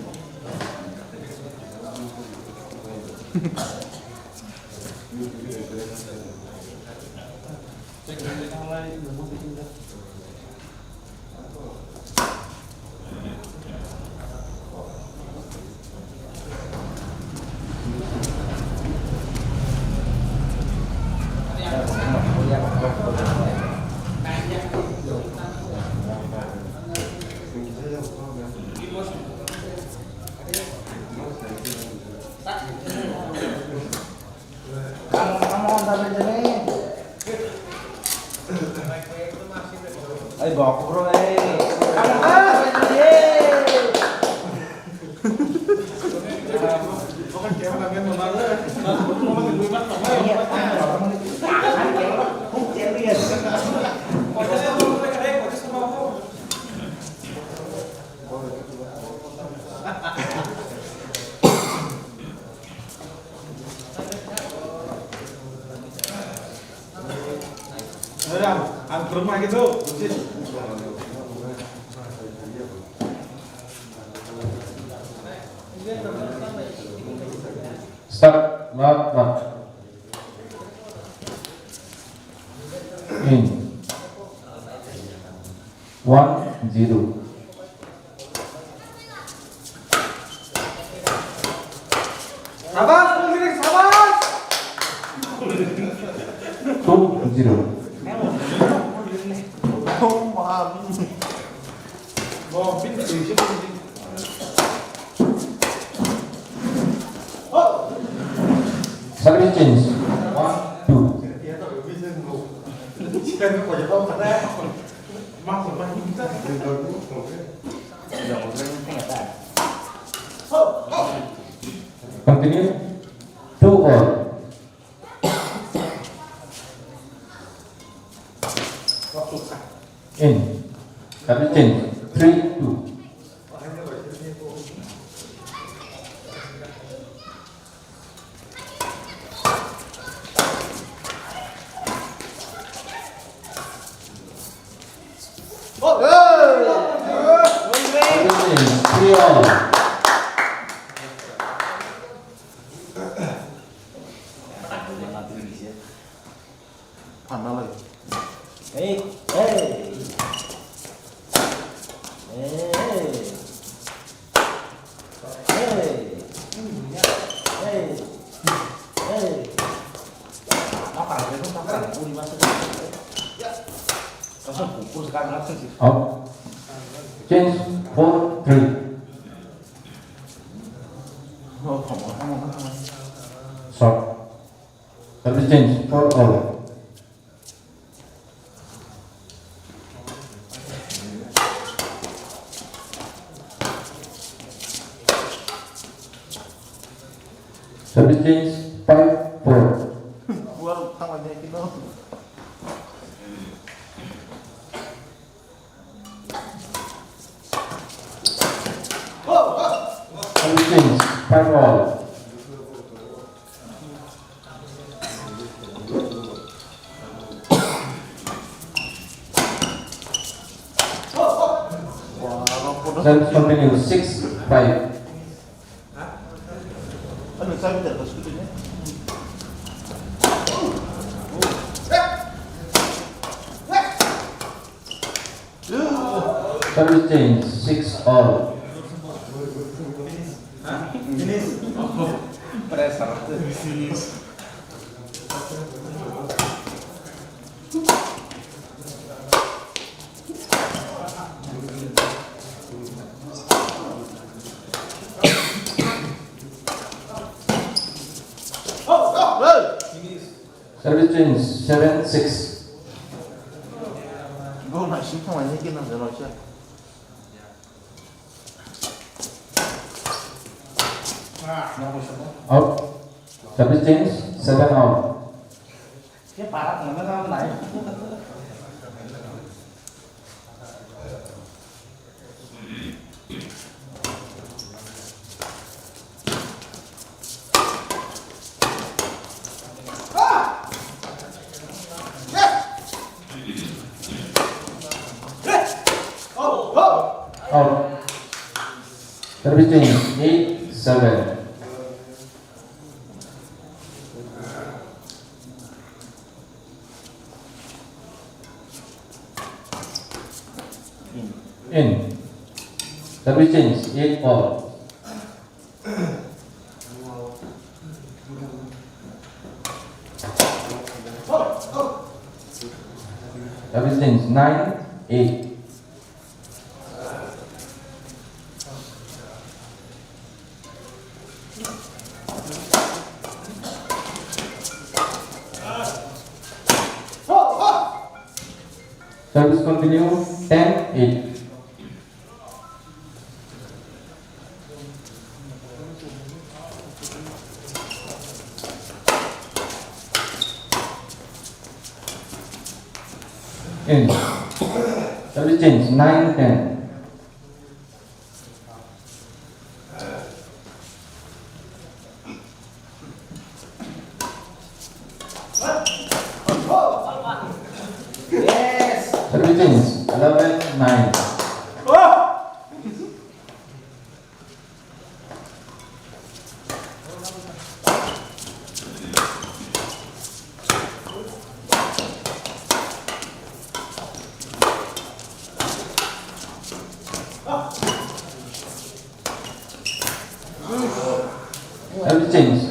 [SPEAKER 4] Ay, bawa bro,
[SPEAKER 5] Bukan kayak orang normal. Mau gue mat ke rumah gitu.
[SPEAKER 1] Start, lock. In 1-0.
[SPEAKER 5] Sabar, pemilik sabar.
[SPEAKER 1] 2-0.
[SPEAKER 2] Oh, man.
[SPEAKER 5] Mau pindah sih.
[SPEAKER 1] Service change 1-2.
[SPEAKER 5] Masuk lagi kita.
[SPEAKER 1] Continue 2-all. In. Service change 3-2.
[SPEAKER 2] Phản nó lại.
[SPEAKER 4] Ê, ê. Ê. Ê. Ê. Nó phải với nó phải pun di masa. Langsung pukul sekarang langsung sih.
[SPEAKER 1] Out. Change 4-3.
[SPEAKER 2] Không không.
[SPEAKER 1] Short. Service change 4-all. Service change 5-4.
[SPEAKER 2] Gua thằng này cái nó.
[SPEAKER 1] Service change 5-all. Service continue 6-5.
[SPEAKER 2] Ano sabi dito? Gusto niya.
[SPEAKER 1] Service change 6-all.
[SPEAKER 4] Pressure.
[SPEAKER 1] Service change 7-6.
[SPEAKER 2] Gua nak sih thằng này cái nó rồi chưa?
[SPEAKER 1] Out. Service change 7-all.
[SPEAKER 4] Cái parat nó ra này.
[SPEAKER 1] Out. Service change 8-7. In. Service change 8-all. Service change 9-8. Service continue 10-8. In. Service change 9-10.
[SPEAKER 4] Yes.
[SPEAKER 1] Service change 11-9. Service change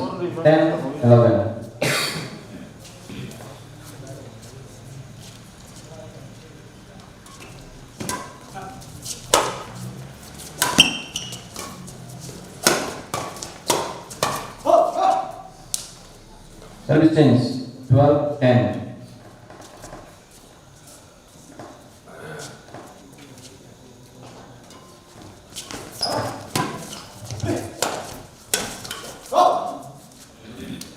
[SPEAKER 1] 10-11. Service change 12-10.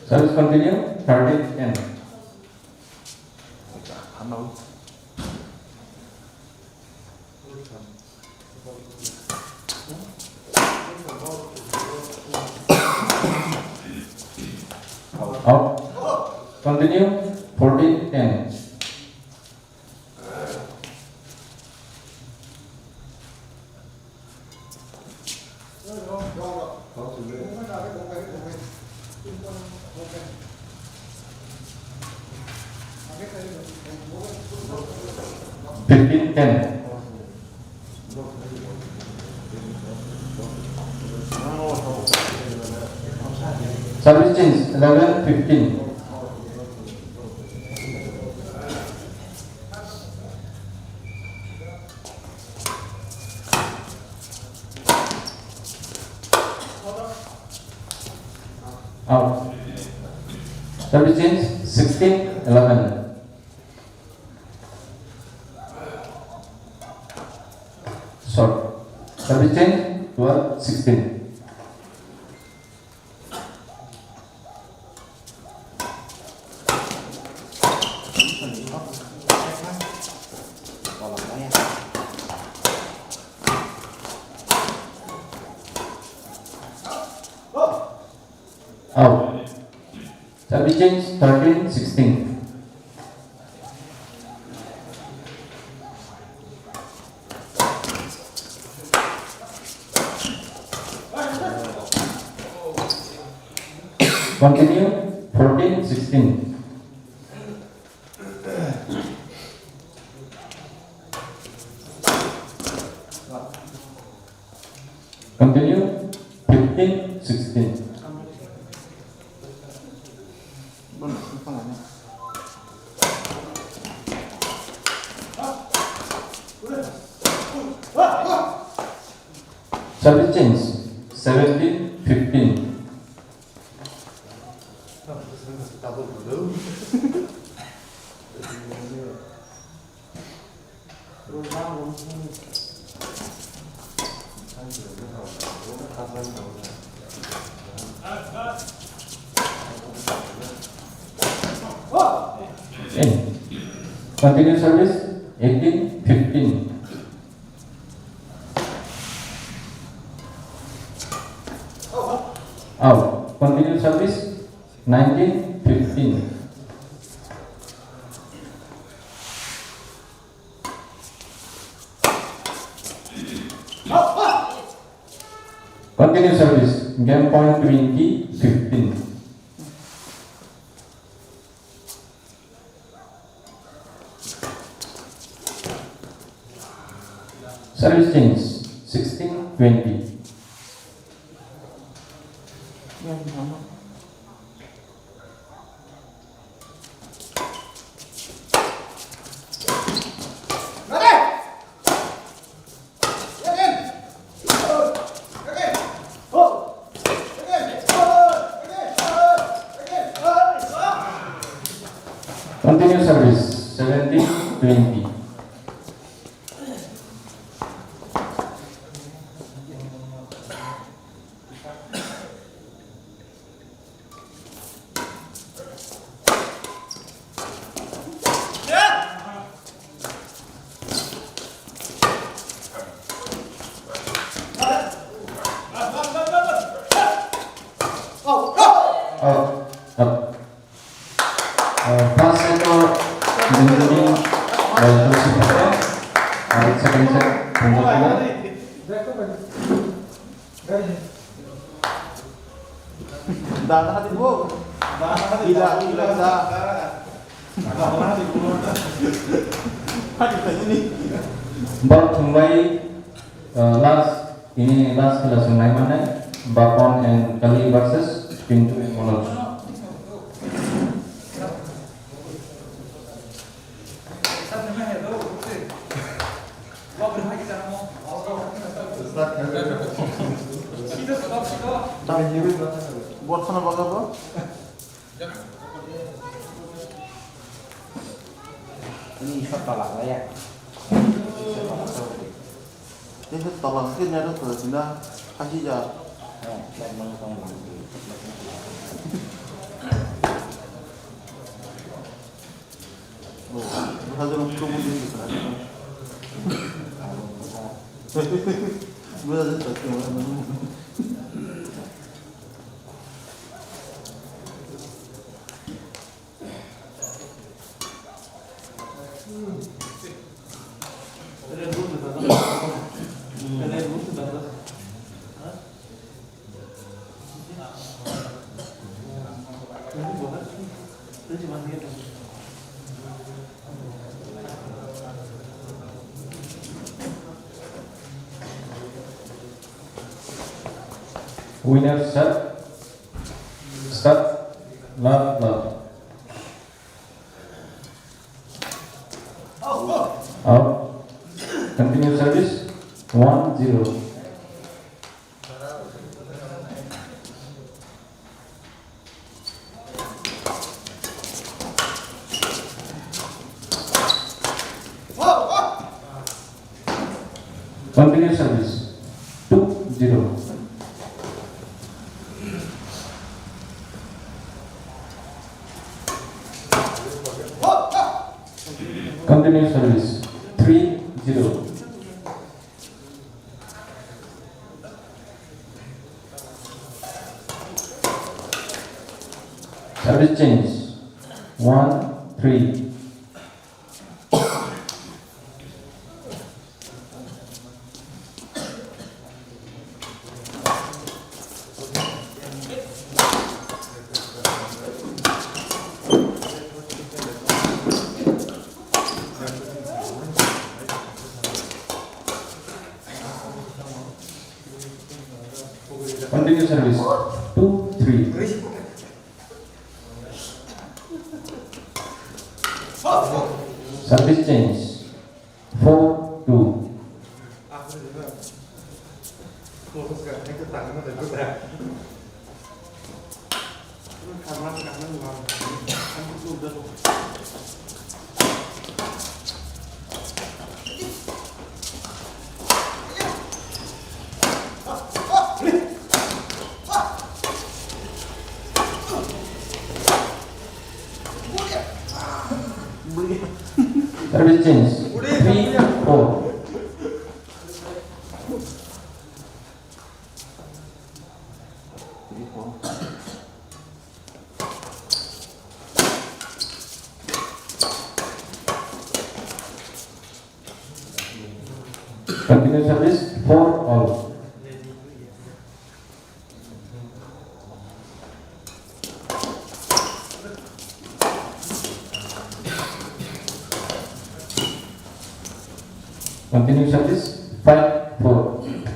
[SPEAKER 1] Service continue 13-10.
[SPEAKER 2] Ano?
[SPEAKER 1] Out. Continue 14-10. 15-10. Service change 11-15. Out. Service change 16-11. Short. Service change 12-16. Out. Service change 13-16. Continue 14-16. Continue 15-16. Service change 17-15. In. Continue service 18-15. Out. Continue service 19-15. Continue service. Game point 20-15. Service change 16-20. Continue service 17-20. Pass itu menjadi bersifat second set untuk kita.
[SPEAKER 2] Dah hati bu. Gila dah. Hati ini.
[SPEAKER 1] Baru kembali last kelas mulai mana? Bapon and Kali versus Pintu and Monos.
[SPEAKER 2] Buat sana apa?
[SPEAKER 4] Ini shot tolak lah ya.
[SPEAKER 2] Ini tolak sini ada tuh sudah kasih aja.
[SPEAKER 4] Dan mengutang lagi.
[SPEAKER 2] Berhasil untuk mungkin bisa. Berhasil tak kemana.
[SPEAKER 1] Winner set. Start. Love. Out. Continue service. 1-0. Continue service. 2-0. Continue service. 3-0. Service change. 1-3. Continue service. 2-3. Service change. 4-2. Service change. 3-4. Continue service. 4-all. Continue service. 5-4.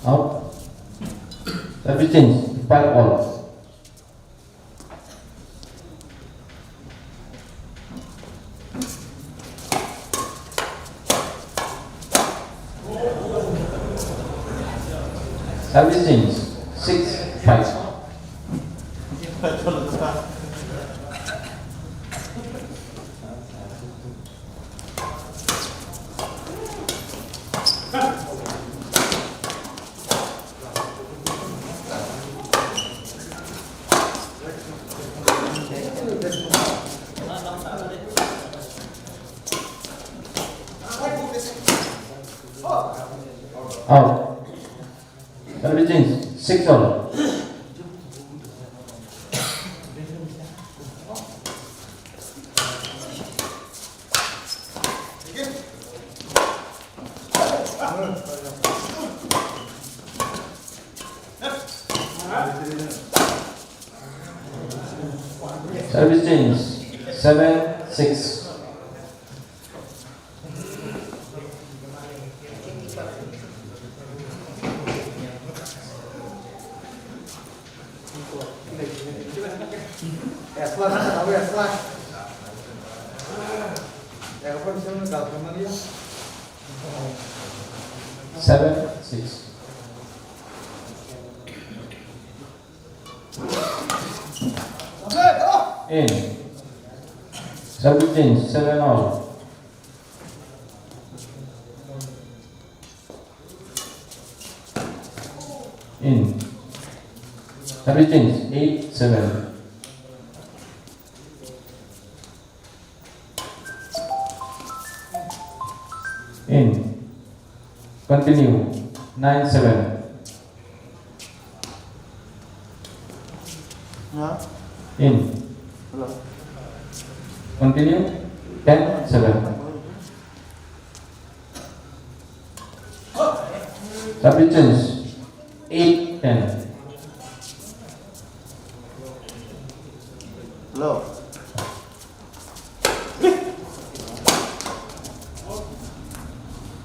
[SPEAKER 1] Out. Service change. 5-all. Service change. 6-5. Out. Service change. 6-all. Service change. 7-6. Seven, 6. In. Service change. 7-all. In. Service change. 8-7. In. Continue. 9-7. In. Continue. 10-7. Service change. 8-10.
[SPEAKER 2] Hello.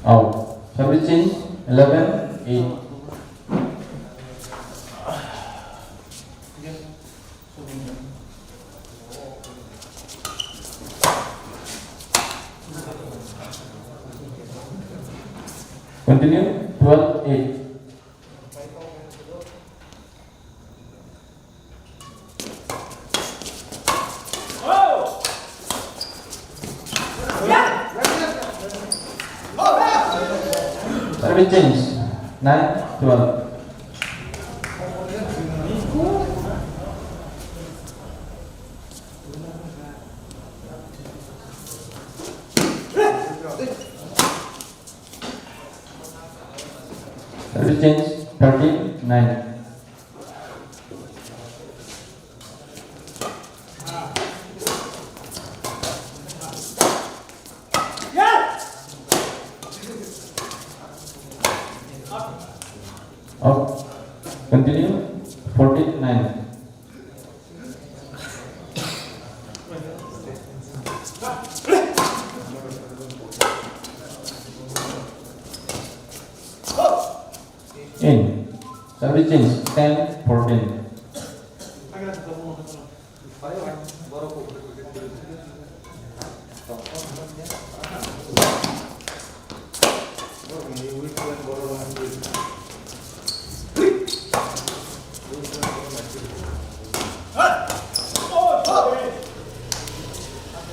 [SPEAKER 1] out. Service change 11-8. Continue 12-8. Service change 9-12. Service change 13-9. Out. Continue 14-9. In. Service change 10-14.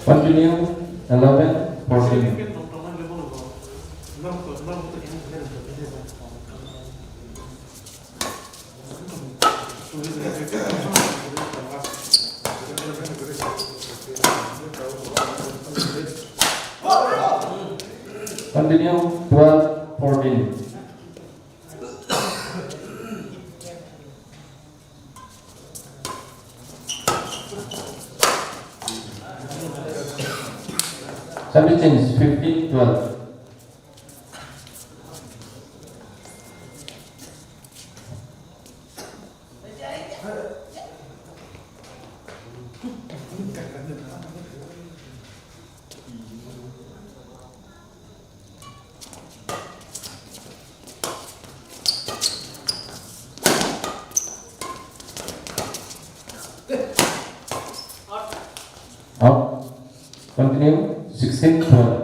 [SPEAKER 1] Continue 11-14. Continue 12-14. Service change 15-12. Out. Continue 16-12.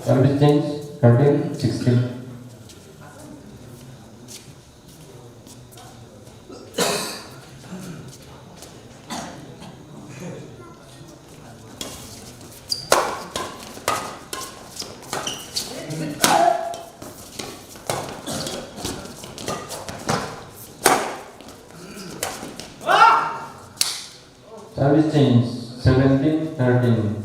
[SPEAKER 1] Service change 13-16. Service change 17-13.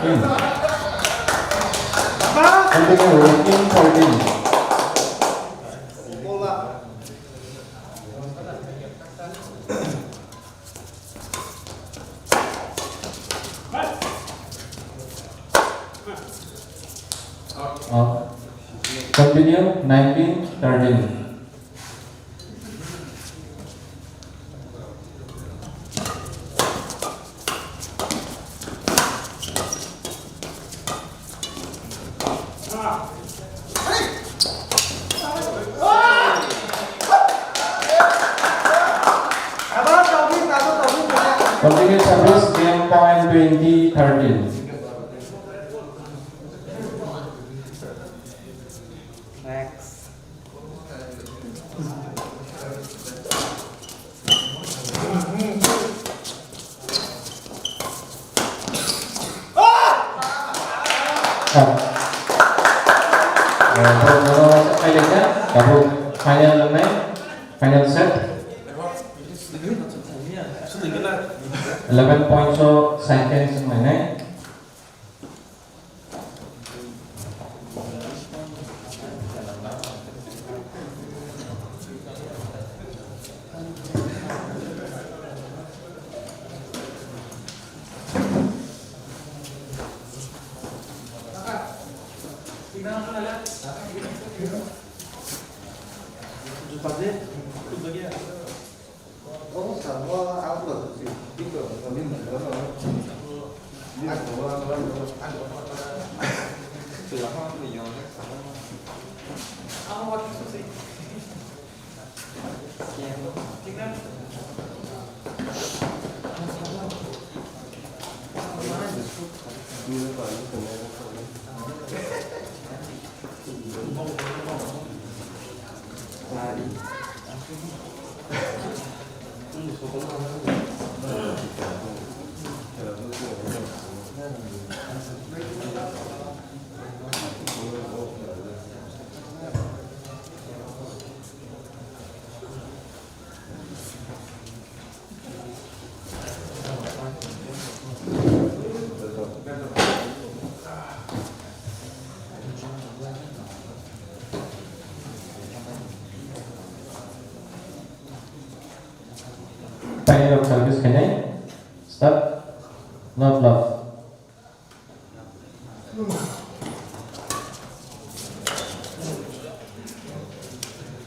[SPEAKER 1] In. Continue 18-14. Continue 19-13. Continue service game point 20-13.
[SPEAKER 4] Next.
[SPEAKER 1] Final set 11 points of seconds mainnya
[SPEAKER 2] Ông sản qua áo cửa gì đi cửa và bên mình đó rồi anh của anh từ đó thì giờ
[SPEAKER 1] Final of service connect. Start. Not love.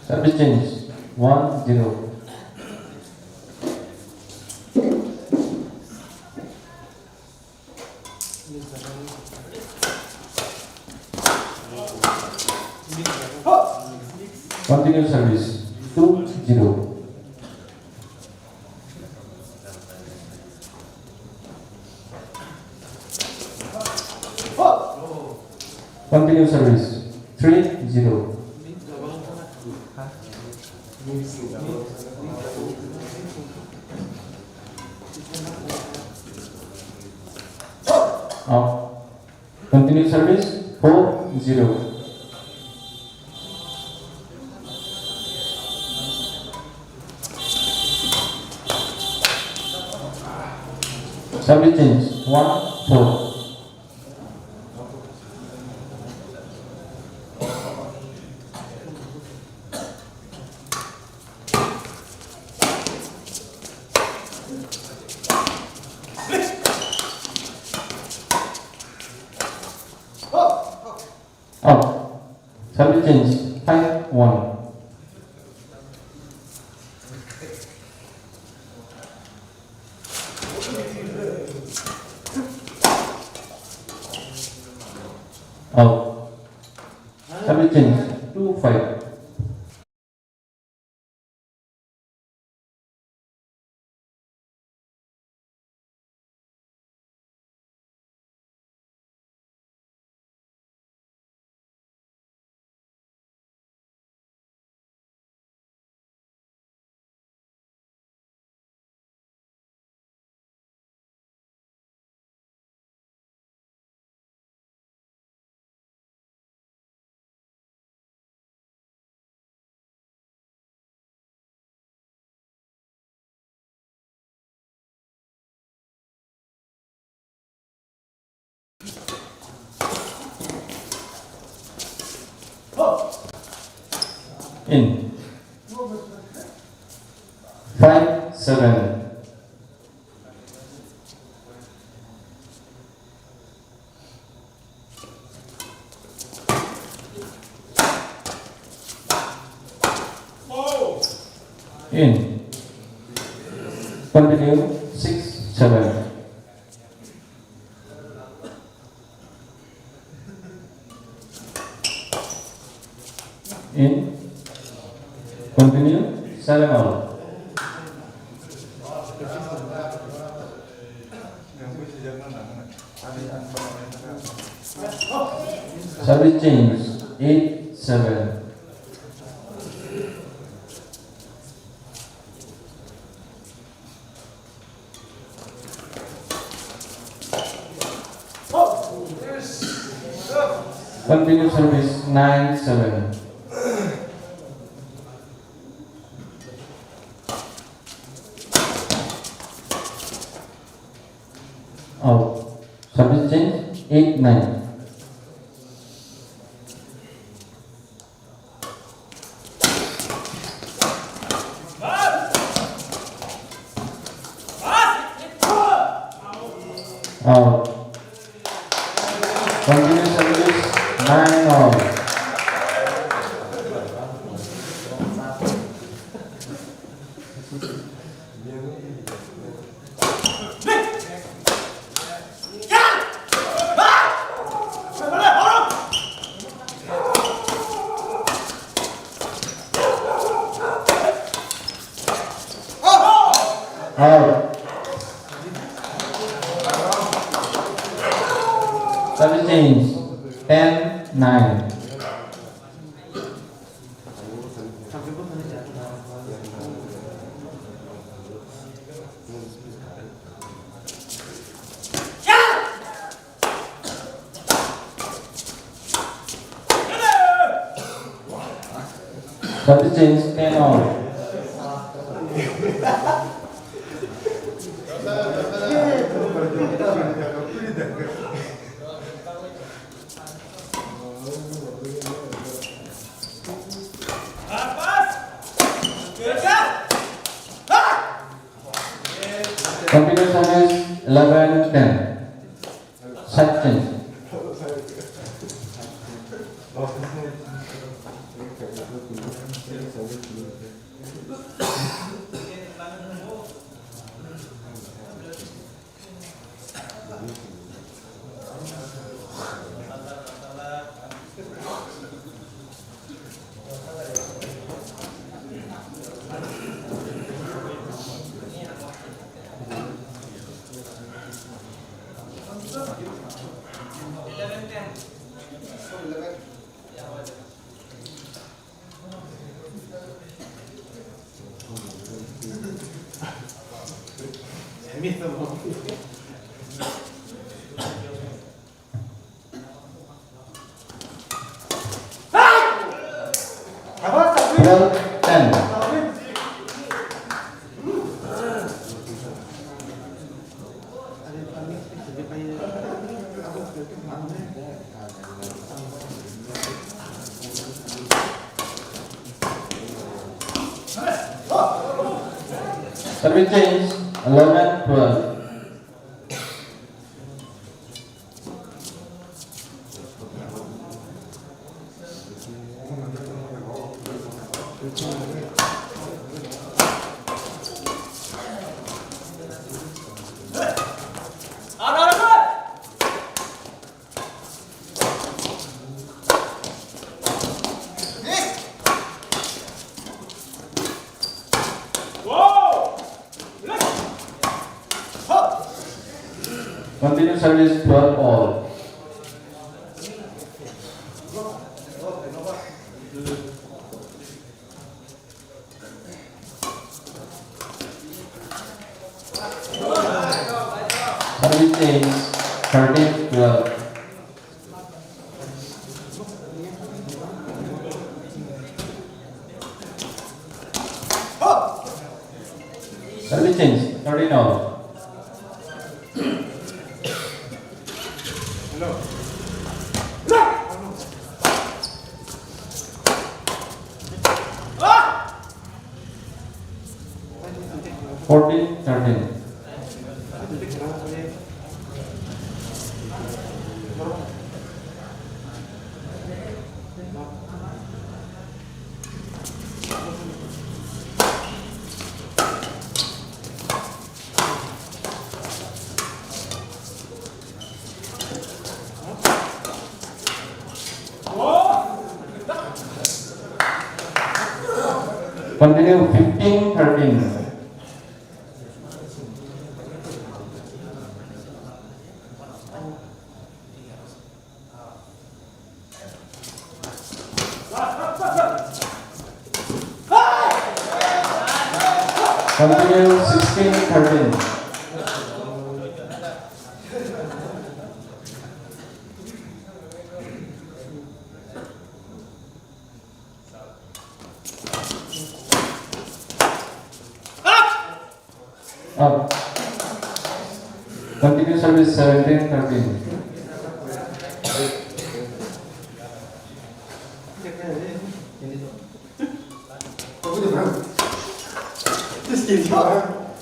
[SPEAKER 1] Service change. 1-0. Continue service. 2-0. Continue service. 3-0. Out. Continue service. 4-0. Service change. 1-4. Out. Service change. 5-1. Out. Service change. 2-5. In. 5-7. In. Continue. 6-7. In. Continue. 7-all. Service change. 8-7. Continue service. 9-7. Out. Service change. 8-9. Out. Continue service. 9-all. Service change 10-9. Service change 10-all. Computer service 11-10. Set change.
[SPEAKER 5] 재밌어 뭐. 잡았다.
[SPEAKER 1] 12-10. Service change 11-12. Continue service 12-all. Service change 13-12. Service change 13-all. Fourteen, 13. Continue 15-13. Continue 16-13. Up. Continue service 17-13.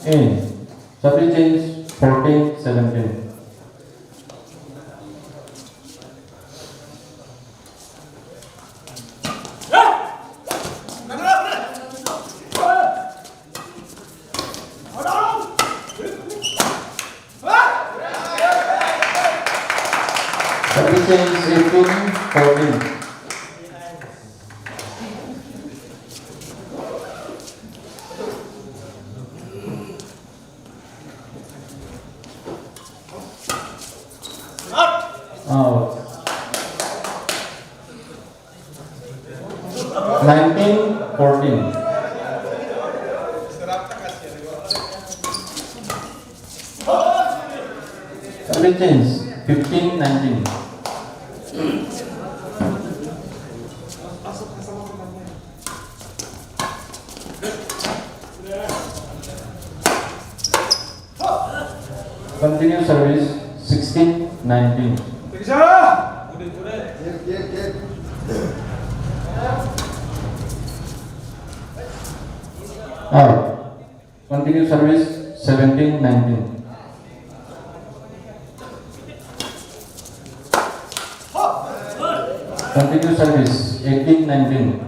[SPEAKER 1] In. Service change 14-17. Service change 18-14. Out. 19-14. Service change. 15-19. Continue service. 16-19.
[SPEAKER 5] Bisa.
[SPEAKER 2] Get.
[SPEAKER 1] Out. Continue service. 17-19. Continue service. 18-19.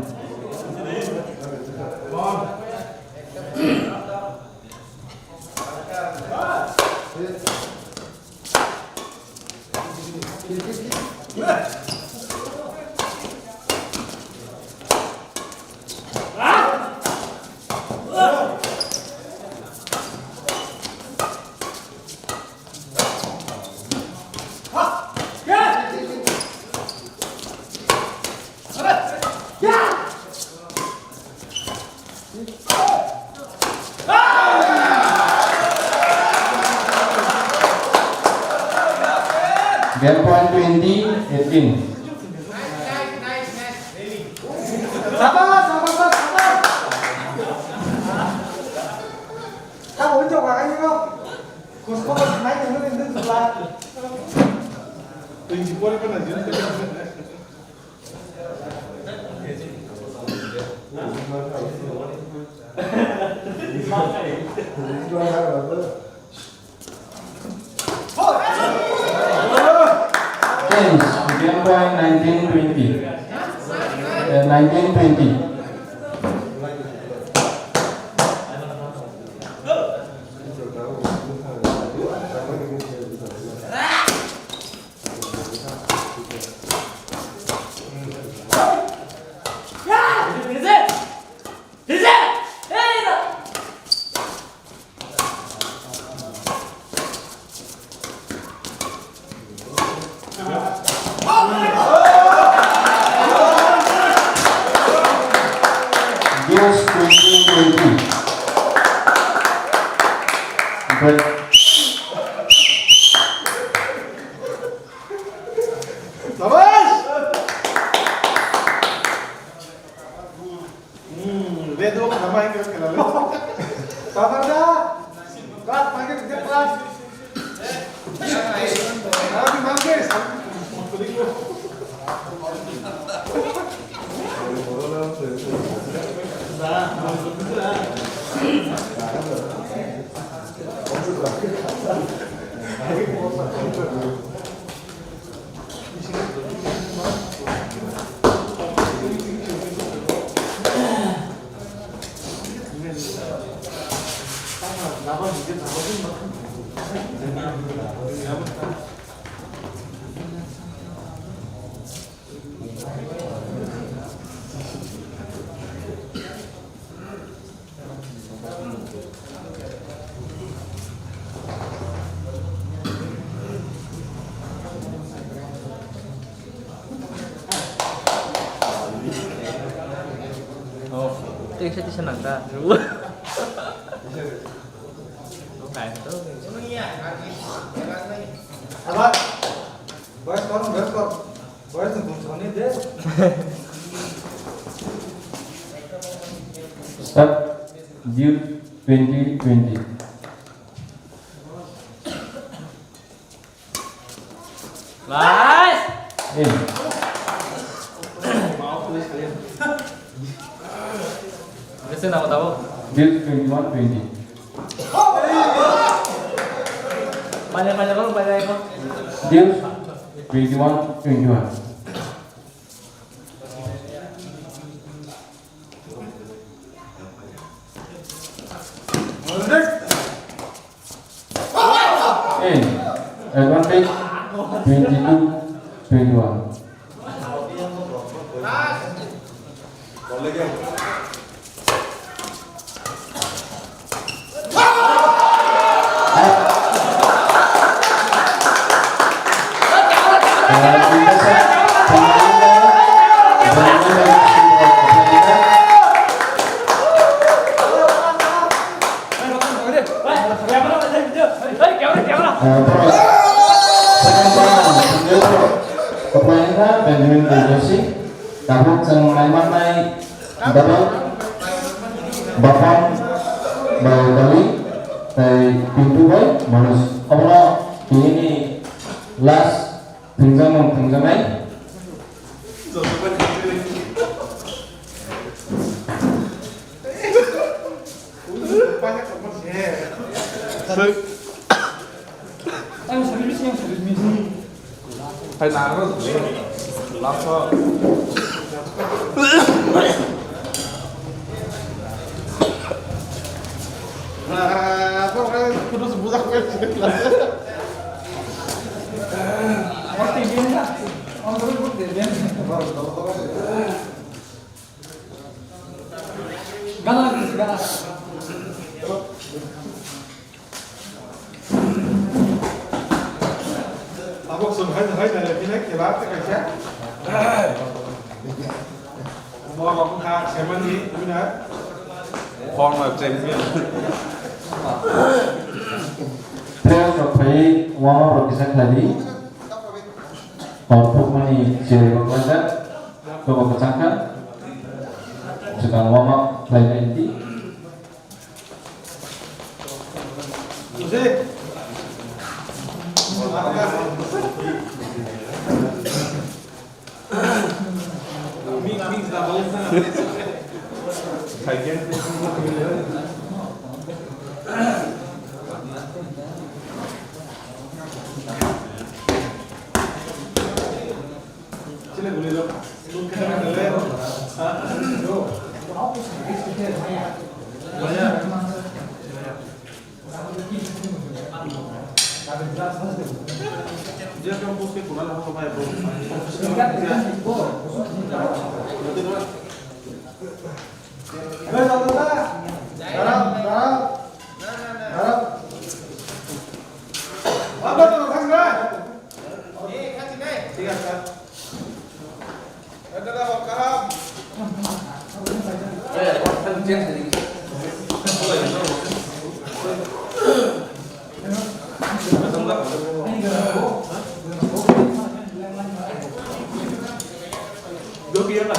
[SPEAKER 1] Game point 20-18.
[SPEAKER 5] Sabar. Kamu ucap kakaknya kok. Kusko naik yang itu sebelah. Tinggi boleh kan aja.
[SPEAKER 1] Change. Game point 19-20. 19-20. Yes, 20-20. Break.
[SPEAKER 5] Sabas. Lihat dulu nama yang kira-kira. Sabar dah. Kat, panggil kerja keras. Nanti manggis.
[SPEAKER 4] Itu saya senang dah. Bukan itu.
[SPEAKER 5] Apa? Boys tunggu sini deh.
[SPEAKER 1] Start. Due 20-20.
[SPEAKER 4] Mas.
[SPEAKER 1] In.
[SPEAKER 4] Biasa nama tahu.
[SPEAKER 1] Due 21-20.
[SPEAKER 4] Banyak kok.
[SPEAKER 1] Due 21-21. In. Advantage 22-21. Terus sekarang kebanyakan Benjamin Joshi kabut yang main double bapak bayi kali dari pintu boy manus Allah ini last tinggal naik
[SPEAKER 2] banyak teman sih.
[SPEAKER 5] phải làm nó làm cho
[SPEAKER 2] Kok kudu sebut aku yang sudah kelas.
[SPEAKER 5] ngerti dia nggak? Om terus buat dia. Gana. Aku sudah hai là cái này cái bát cái khác. Mua vào cũng khá xem ăn đi, đúng đấy. Con mà xem kia.
[SPEAKER 1] Terus sampai warna berkisar tadi untuk mani ciri berkelanjut coba pecahkan sedang warna lainnya inti
[SPEAKER 2] Susi. Mix dah boleh sana. Kajian Sila boleh lo. Lu kena boleh. Banyak. Dia kan bos ke kurang apa apa bro. Apa tu thằng đó? Đi khát đi. Đi khát. Ada dah kaham. Thân chết thì đôi kia là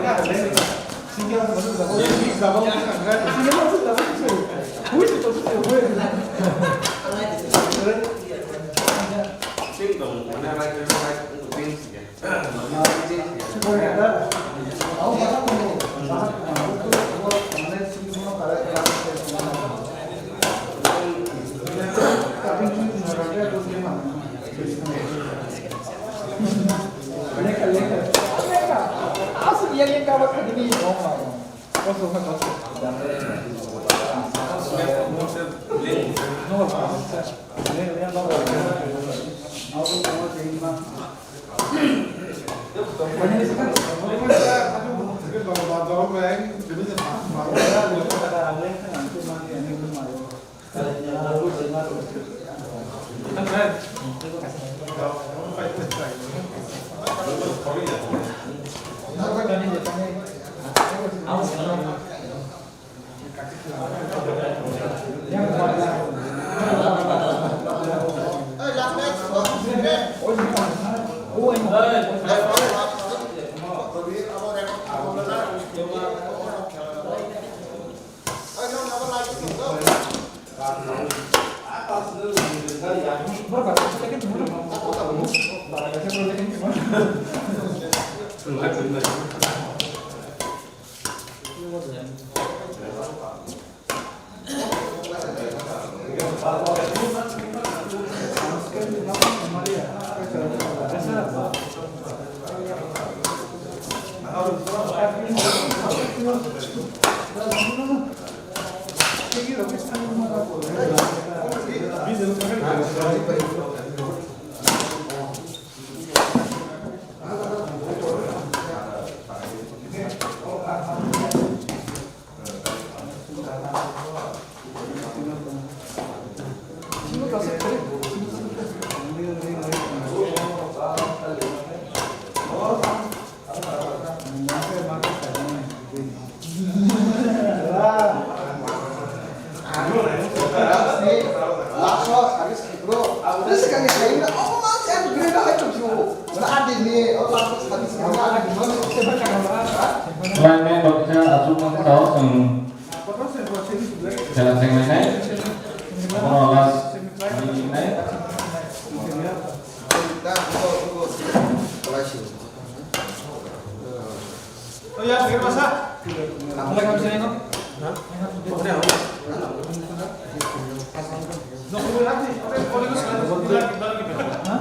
[SPEAKER 5] Single masuk double, mix double kan? Single masuk double sih. Gue itu gue.
[SPEAKER 2] Sing dong, mana lagi untuk wins ya?
[SPEAKER 5] Yang kawat begini, kosong.
[SPEAKER 1] Lainnya dokter asupan tahu jalan yang lainnya, mengolah lainnya.
[SPEAKER 5] Oh ya, biar masak. Aku lagi bisa nengok. No, keluar lagi. Kalau itu sekarang lagi. Hah?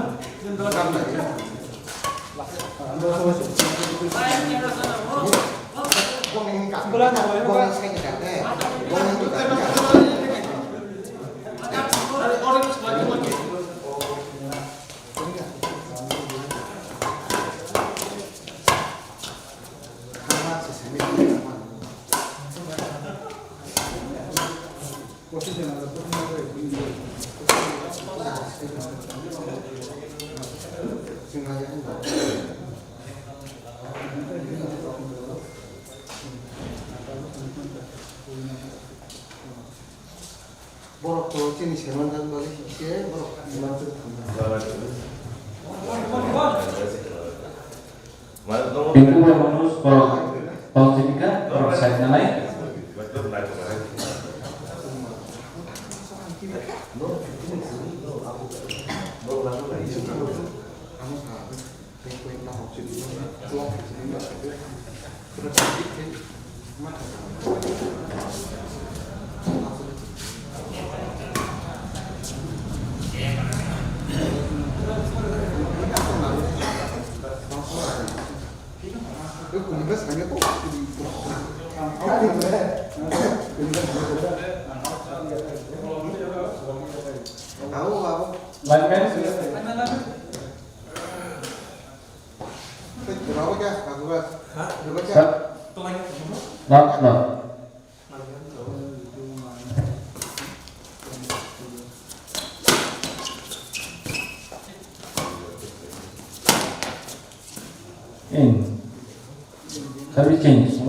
[SPEAKER 3] borok to sini seman dan balik sih borok dimaksud
[SPEAKER 1] Pintu yang menurut kalau tiga saya naik. In. Service change 10.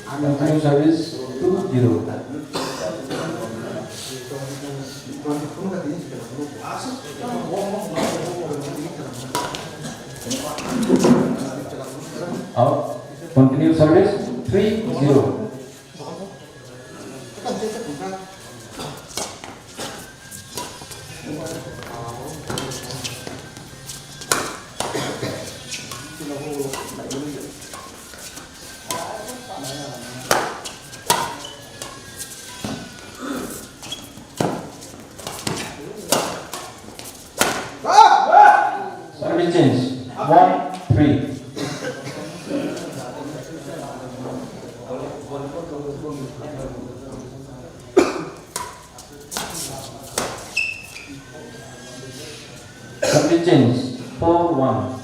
[SPEAKER 1] Continue service 20. out. Continue service 3-0.
[SPEAKER 2] 잠깐 제작 공간.
[SPEAKER 1] Service change 1-3. Service change 4-1.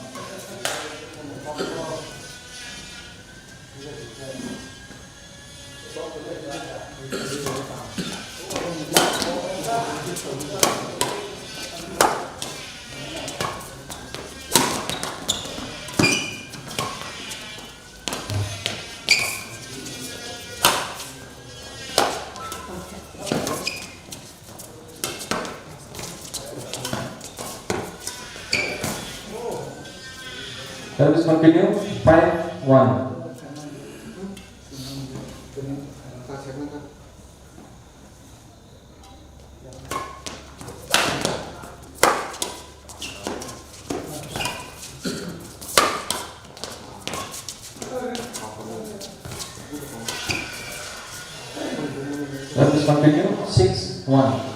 [SPEAKER 1] Service continue 5-1.
[SPEAKER 2] 다 재능가.
[SPEAKER 1] Service continue 6-1.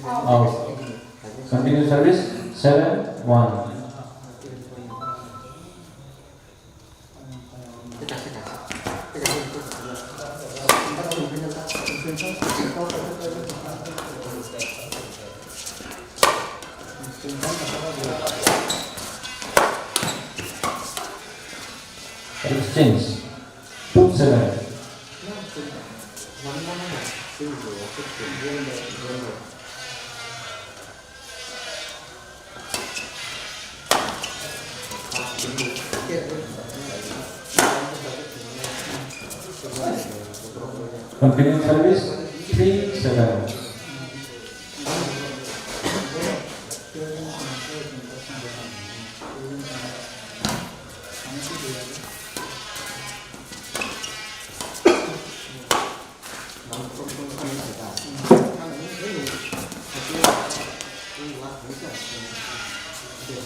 [SPEAKER 1] Out. Continue service 7-1. Exchange 2-7. Continue service 3-7.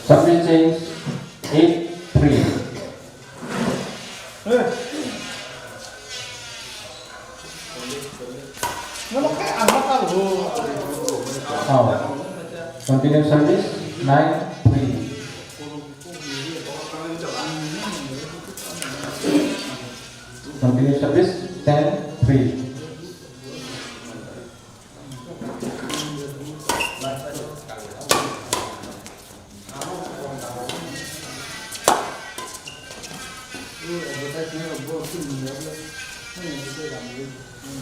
[SPEAKER 1] Service change 8-3. Out. Continue service 9-3. Continue service 10-3.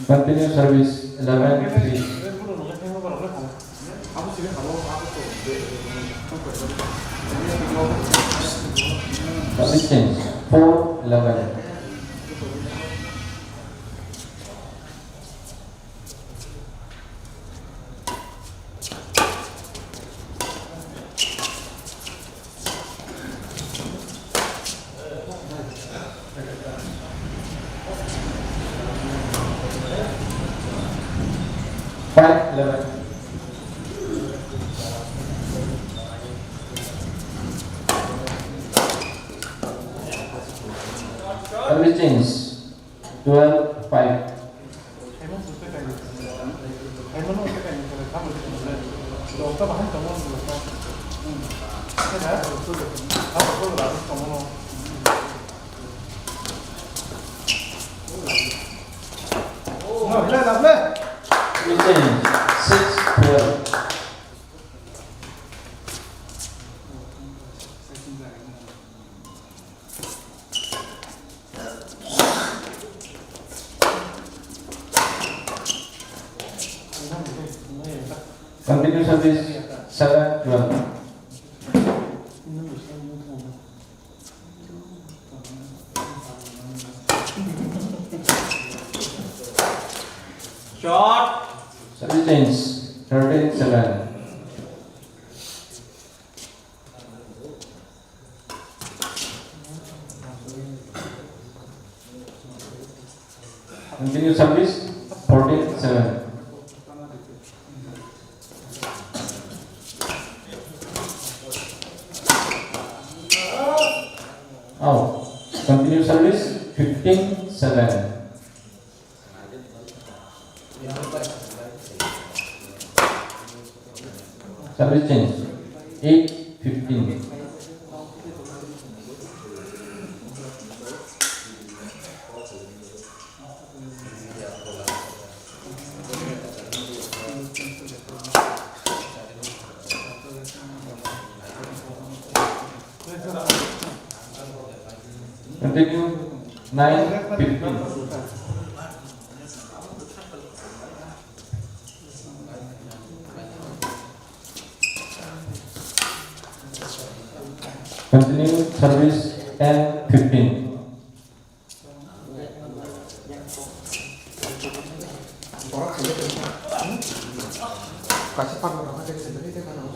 [SPEAKER 1] Continue service 11-3. Service change 4-11. Five 11. Service change 12-5. Service change 6-12. Continue service 7-12. change 13-7. Continue service 14-7. Out. Continue service 15-7. Service change 8-15. Continue 9-15. Continue service 10-15.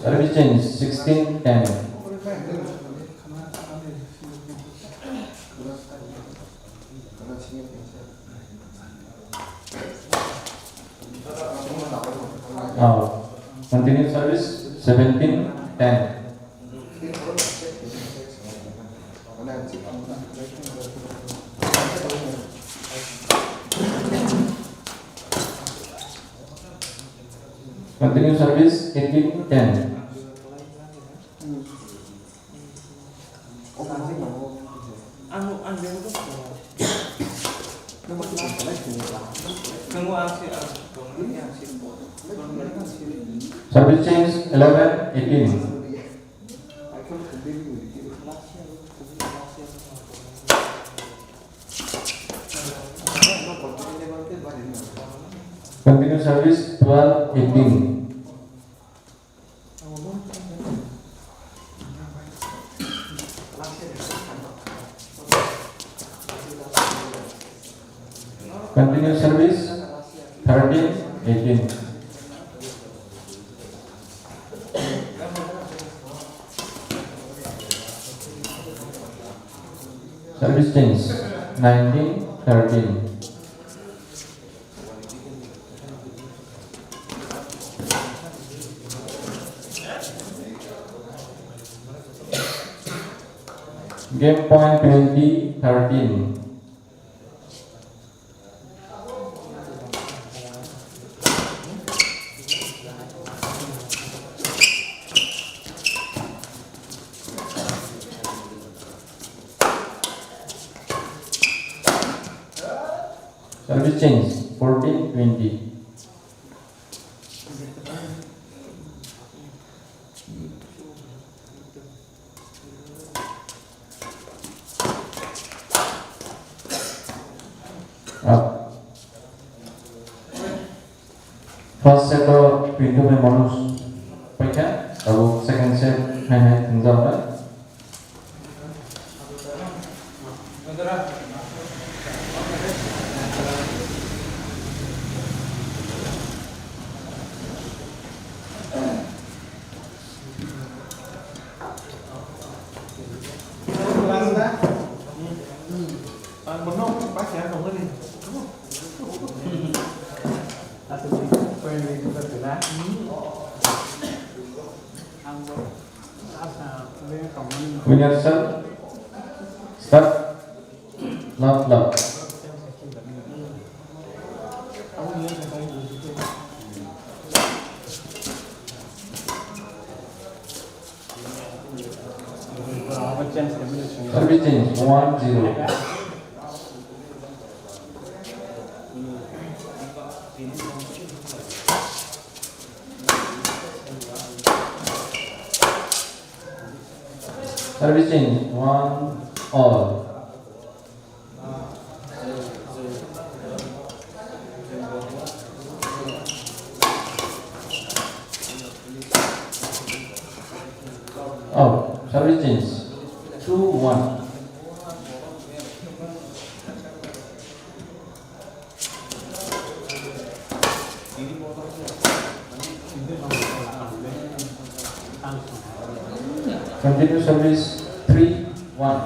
[SPEAKER 1] Service change 16-10. Out. Continue service 17-10. Continue service 18-10. Service change 11-18. Continue service 12-18. Continue service 13-18. Service change 19-13. Game point 20-13. Service change 14-20. Up. First set of pintu में bonus पैसा, अब second set है इंजाम Winner sir, start, not love. Service change 1-0. Service change 1-all. Out. Service change 2-1. Continue service 3, 1.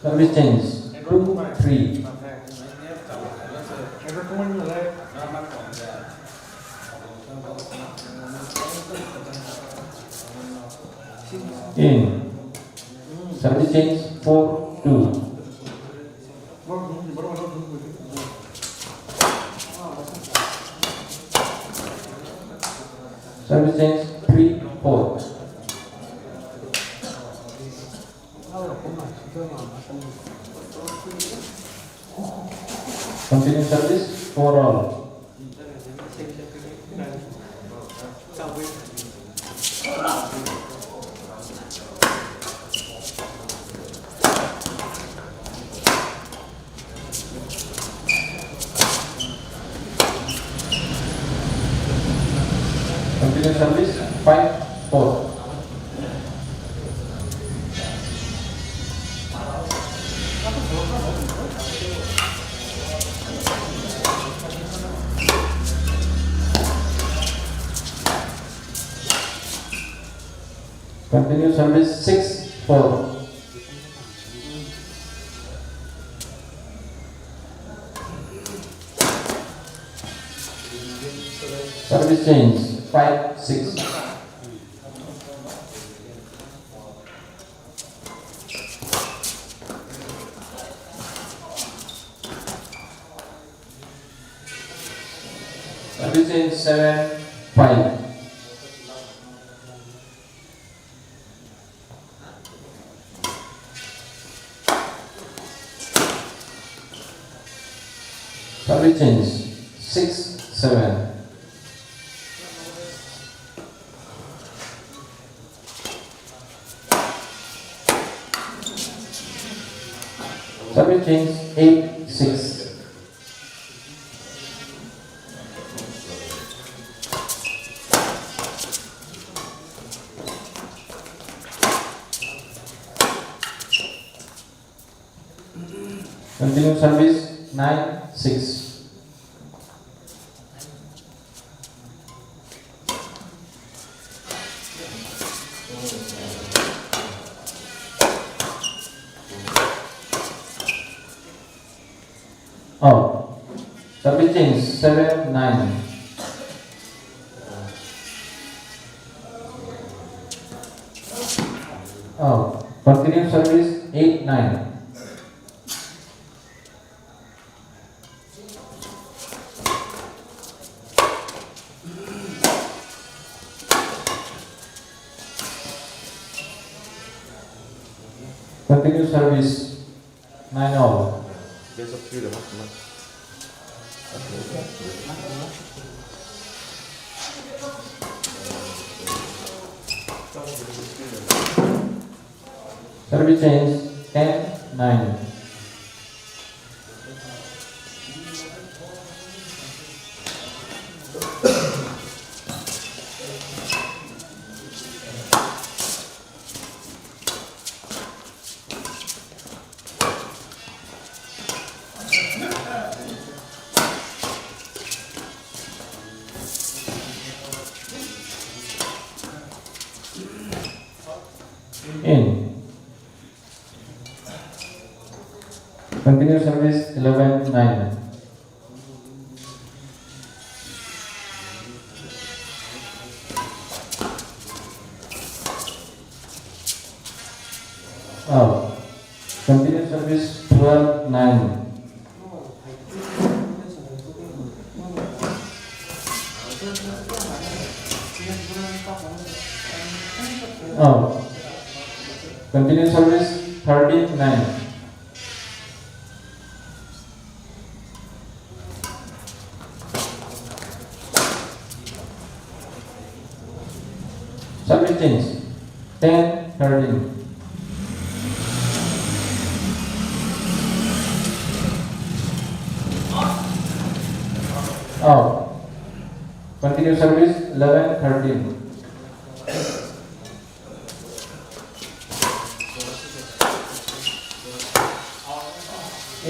[SPEAKER 1] Service change 2, 3. In. Service change 4, 2. Service change 3, 4. Continue service for all. Continue service 5, 4. Continue service 6, 4. Service change 5, 6. Service change 7, 5. Service change 6, 7. Service change 8, 6. Continue service 9, 6. Oh, service change 7, 9. Oh, continue service 8, 9. Continue service 9, all.
[SPEAKER 2] Besok sih udah mas.
[SPEAKER 1] Service change 10, 9. In. Continue service 11, 9. Oh, continue service 12, 9. Oh, continue service 13, 9. Service change 10, 13. Oh, continue service 11, 13.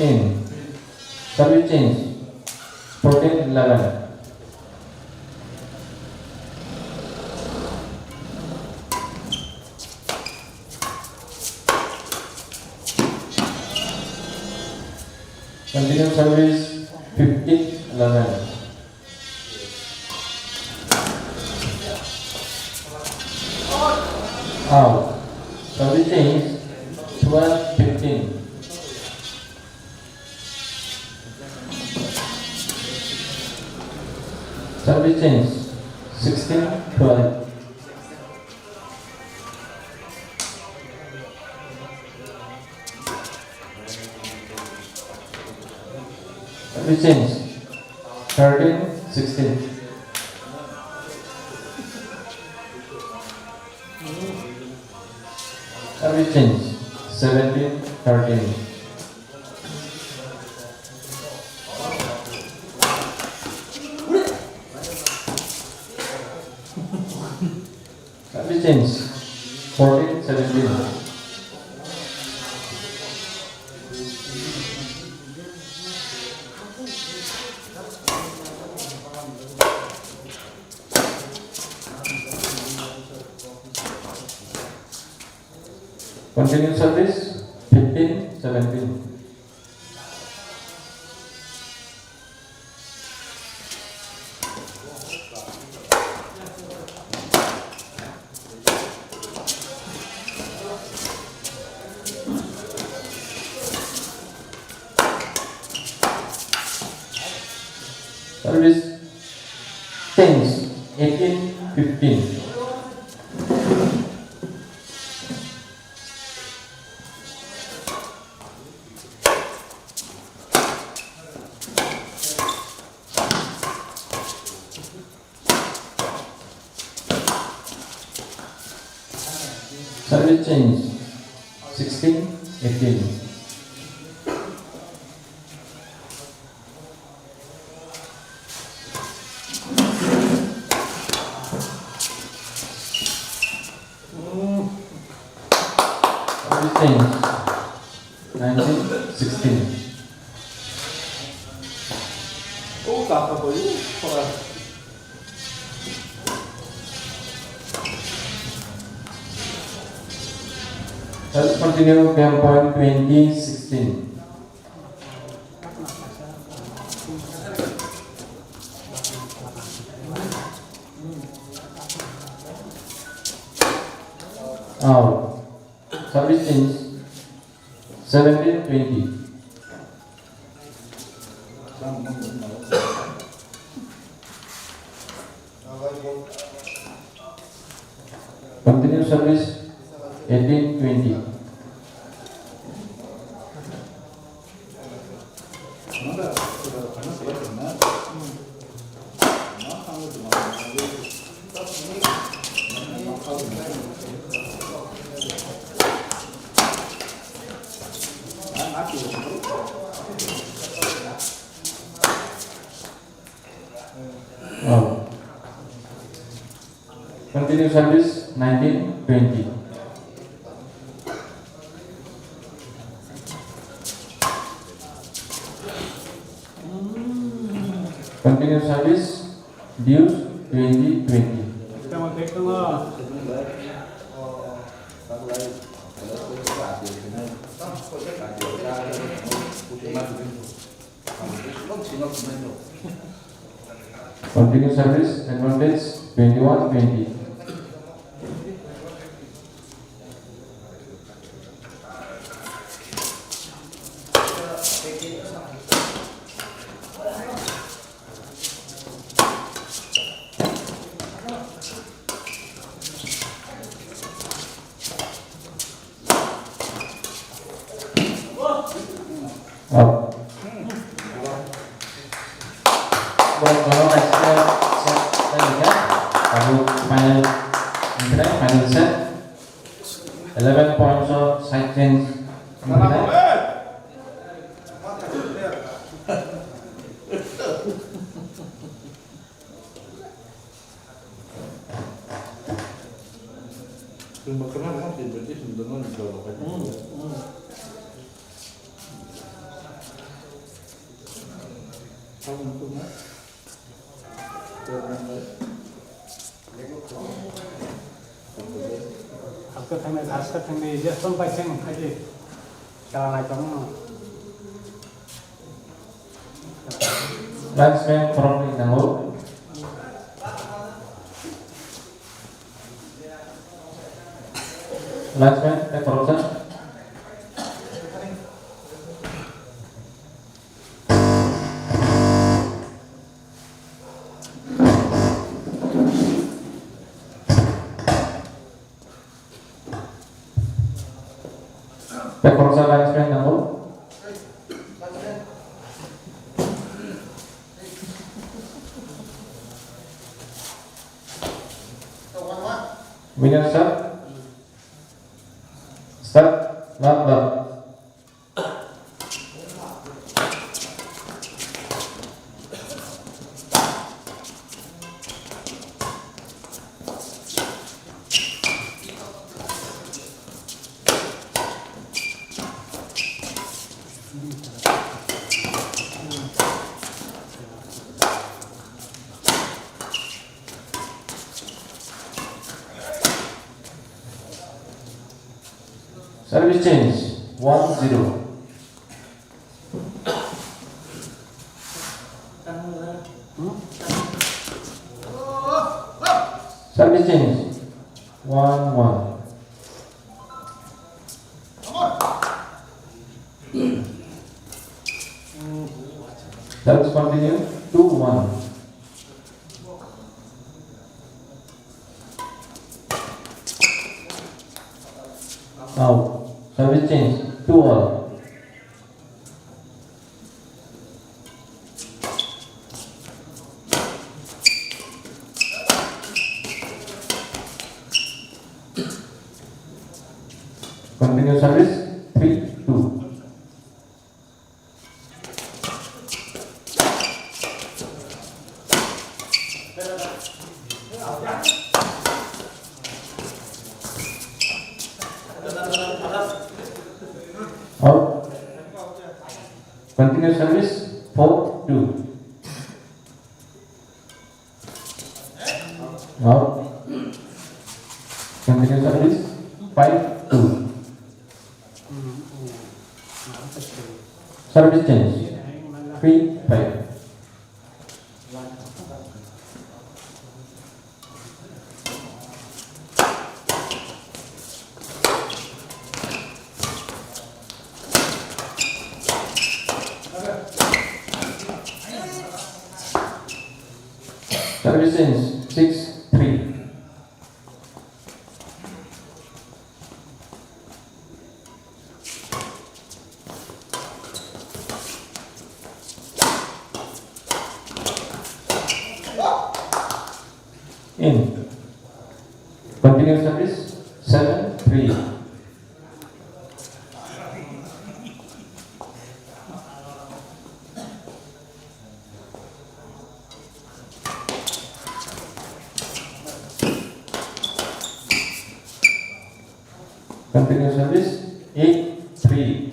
[SPEAKER 1] In. Service change. 14-11. Continue service 15-11. Out. Service change 12-15. Service change 16-12. Service change 13-16. Service change 17-13. Service change 14-17. Continue service 15-17. Service change 18-15. Service change 16-18. Service change 19-16.
[SPEAKER 5] Oh, tak apa itu.
[SPEAKER 1] Let's continue game point 20-16. Out. Service change 17-20. Continue service 18-20. Oh. Continue service 19-20. Continue service deuce 20-20.
[SPEAKER 5] Kita mau take lah.
[SPEAKER 1] Continue service advantage 21-20. Up. Kalau final set 11 points of side change.
[SPEAKER 5] 학교 때문에 다시 때문에 이제 선발생 하지. 자라나 좀.
[SPEAKER 1] Linesman from Inango. Linesman, take corruption. Take corruption, linesman Inango. Winner start. Start. Lambat. Service change 1-0. Service change 1-1. Service continue 2-1. Now, service change 2-all. Continue service 3-2. Out. Continue service 4-2. Out. Continue service 5-2. Service change 3-5. Service change 6-3. In. Continue service 7-3. Continue service 8-3.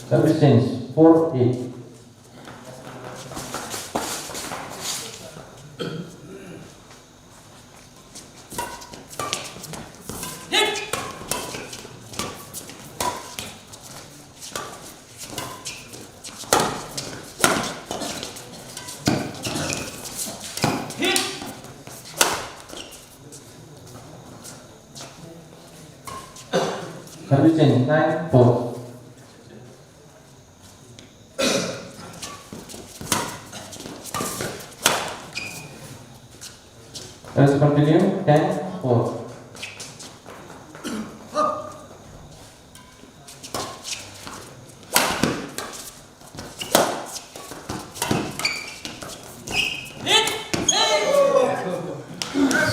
[SPEAKER 1] Service change 4-8. Service change 9-4. Let's continue 10-4.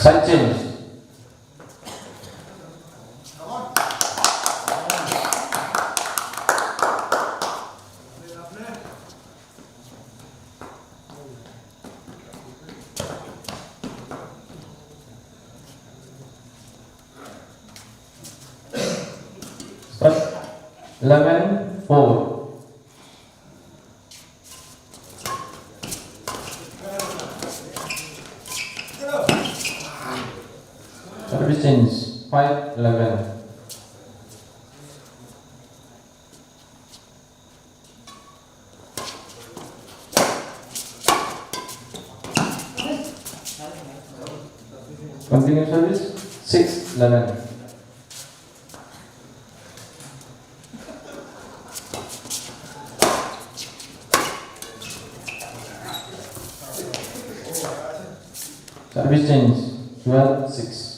[SPEAKER 1] Side change. 11-4. Service change 5-11. Continue service 6-11. Service change 12-6.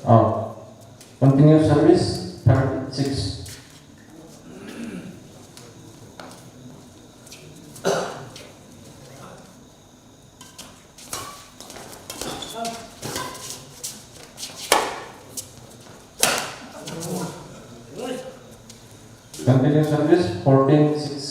[SPEAKER 1] Out. Continue service 36. Continue service 14-6.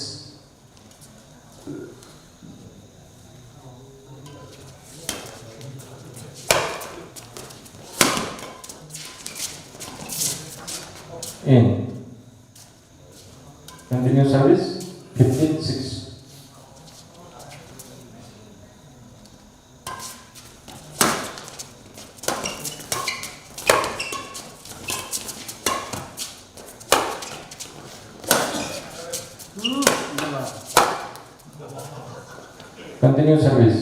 [SPEAKER 1] In. Continue service 15-6. Continue service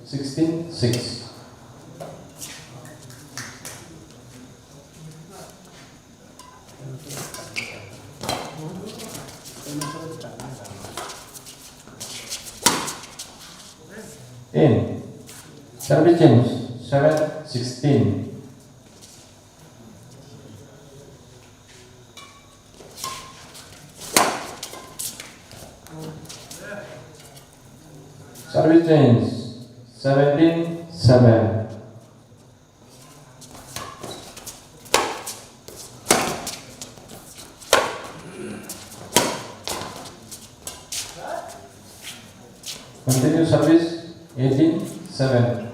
[SPEAKER 1] 16-6. In. Service change 7-16. Service change 17-7. Continue service 18-7.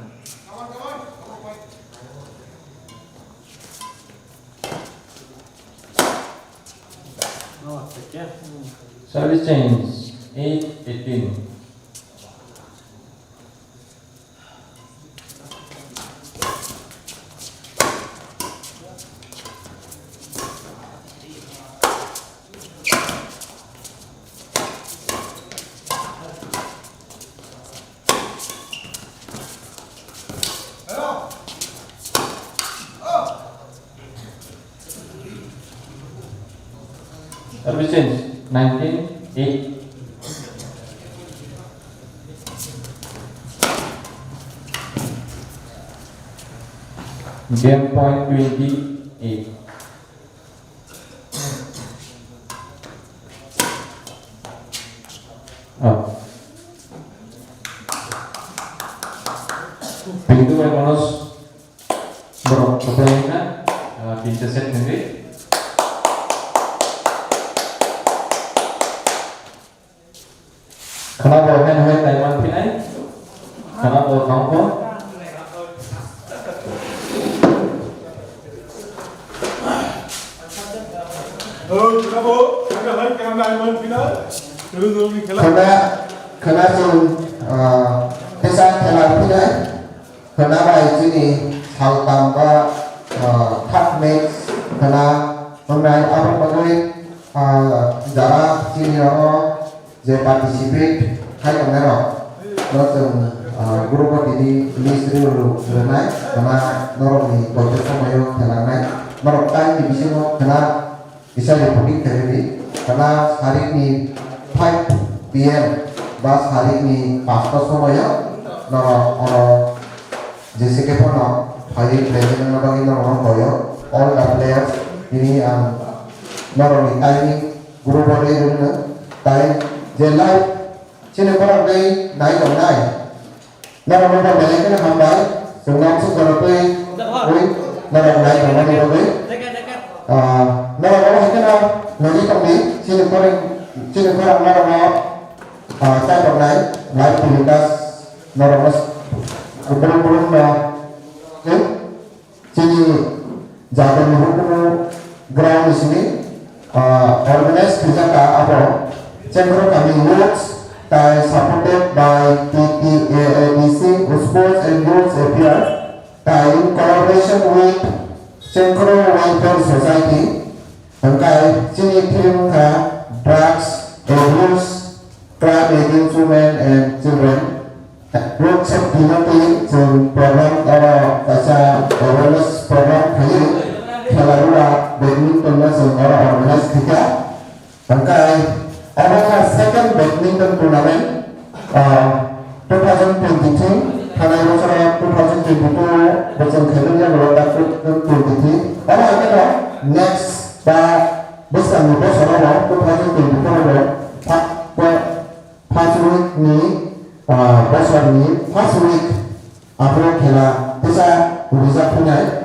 [SPEAKER 1] Service change 8-18. Service change 19-8. Game point 28. Pintu yang bonus berkepentingan pintu set sendiri. Kenapa main main Taiwan Pinai? Kenapa nongkrong?
[SPEAKER 5] Kenapa? Agak baik yang main final. Terus ni kelak.
[SPEAKER 3] Karena pesan telah Pinai. Kenapa ini hal tanpa top mix karena pemain apa bagai jarak sini orang je participate hai yang nero lo grup ini list dulu karena norong ni proses mayo karena norong time di sini karena bisa dipublik dari karena hari ini 5 PM bas hari ini pastor semuanya norong jessica pun hari presiden norong ini norong koyo all the players ini norong ni timing grup ini time Jelai, sini korang day naik dong naik. Nara nara balik kan hambai, sungai sukarapui, nara naik dong naik dong naik. Nara nara kan lagi kami sini korang nara nara cai dong naik. sini jalan hukum ground di sini organize kerja apa cenderung kami works supported by TTAADC sports and youth appear in collaboration with Cengkro Welfare Society angkai sini tim drugs abuse crime against women and children workshop dinanti jeng program kaca awareness program kali Kelarua badminton langsung orang organize kita angkai ada second badminton tournament 2022 karena bosan 2022 bosan kalinya melonjak ke 2023 ada apa next bosan bosan orang 2024 first week ni bosan ni first week apa kira bisa bisa punya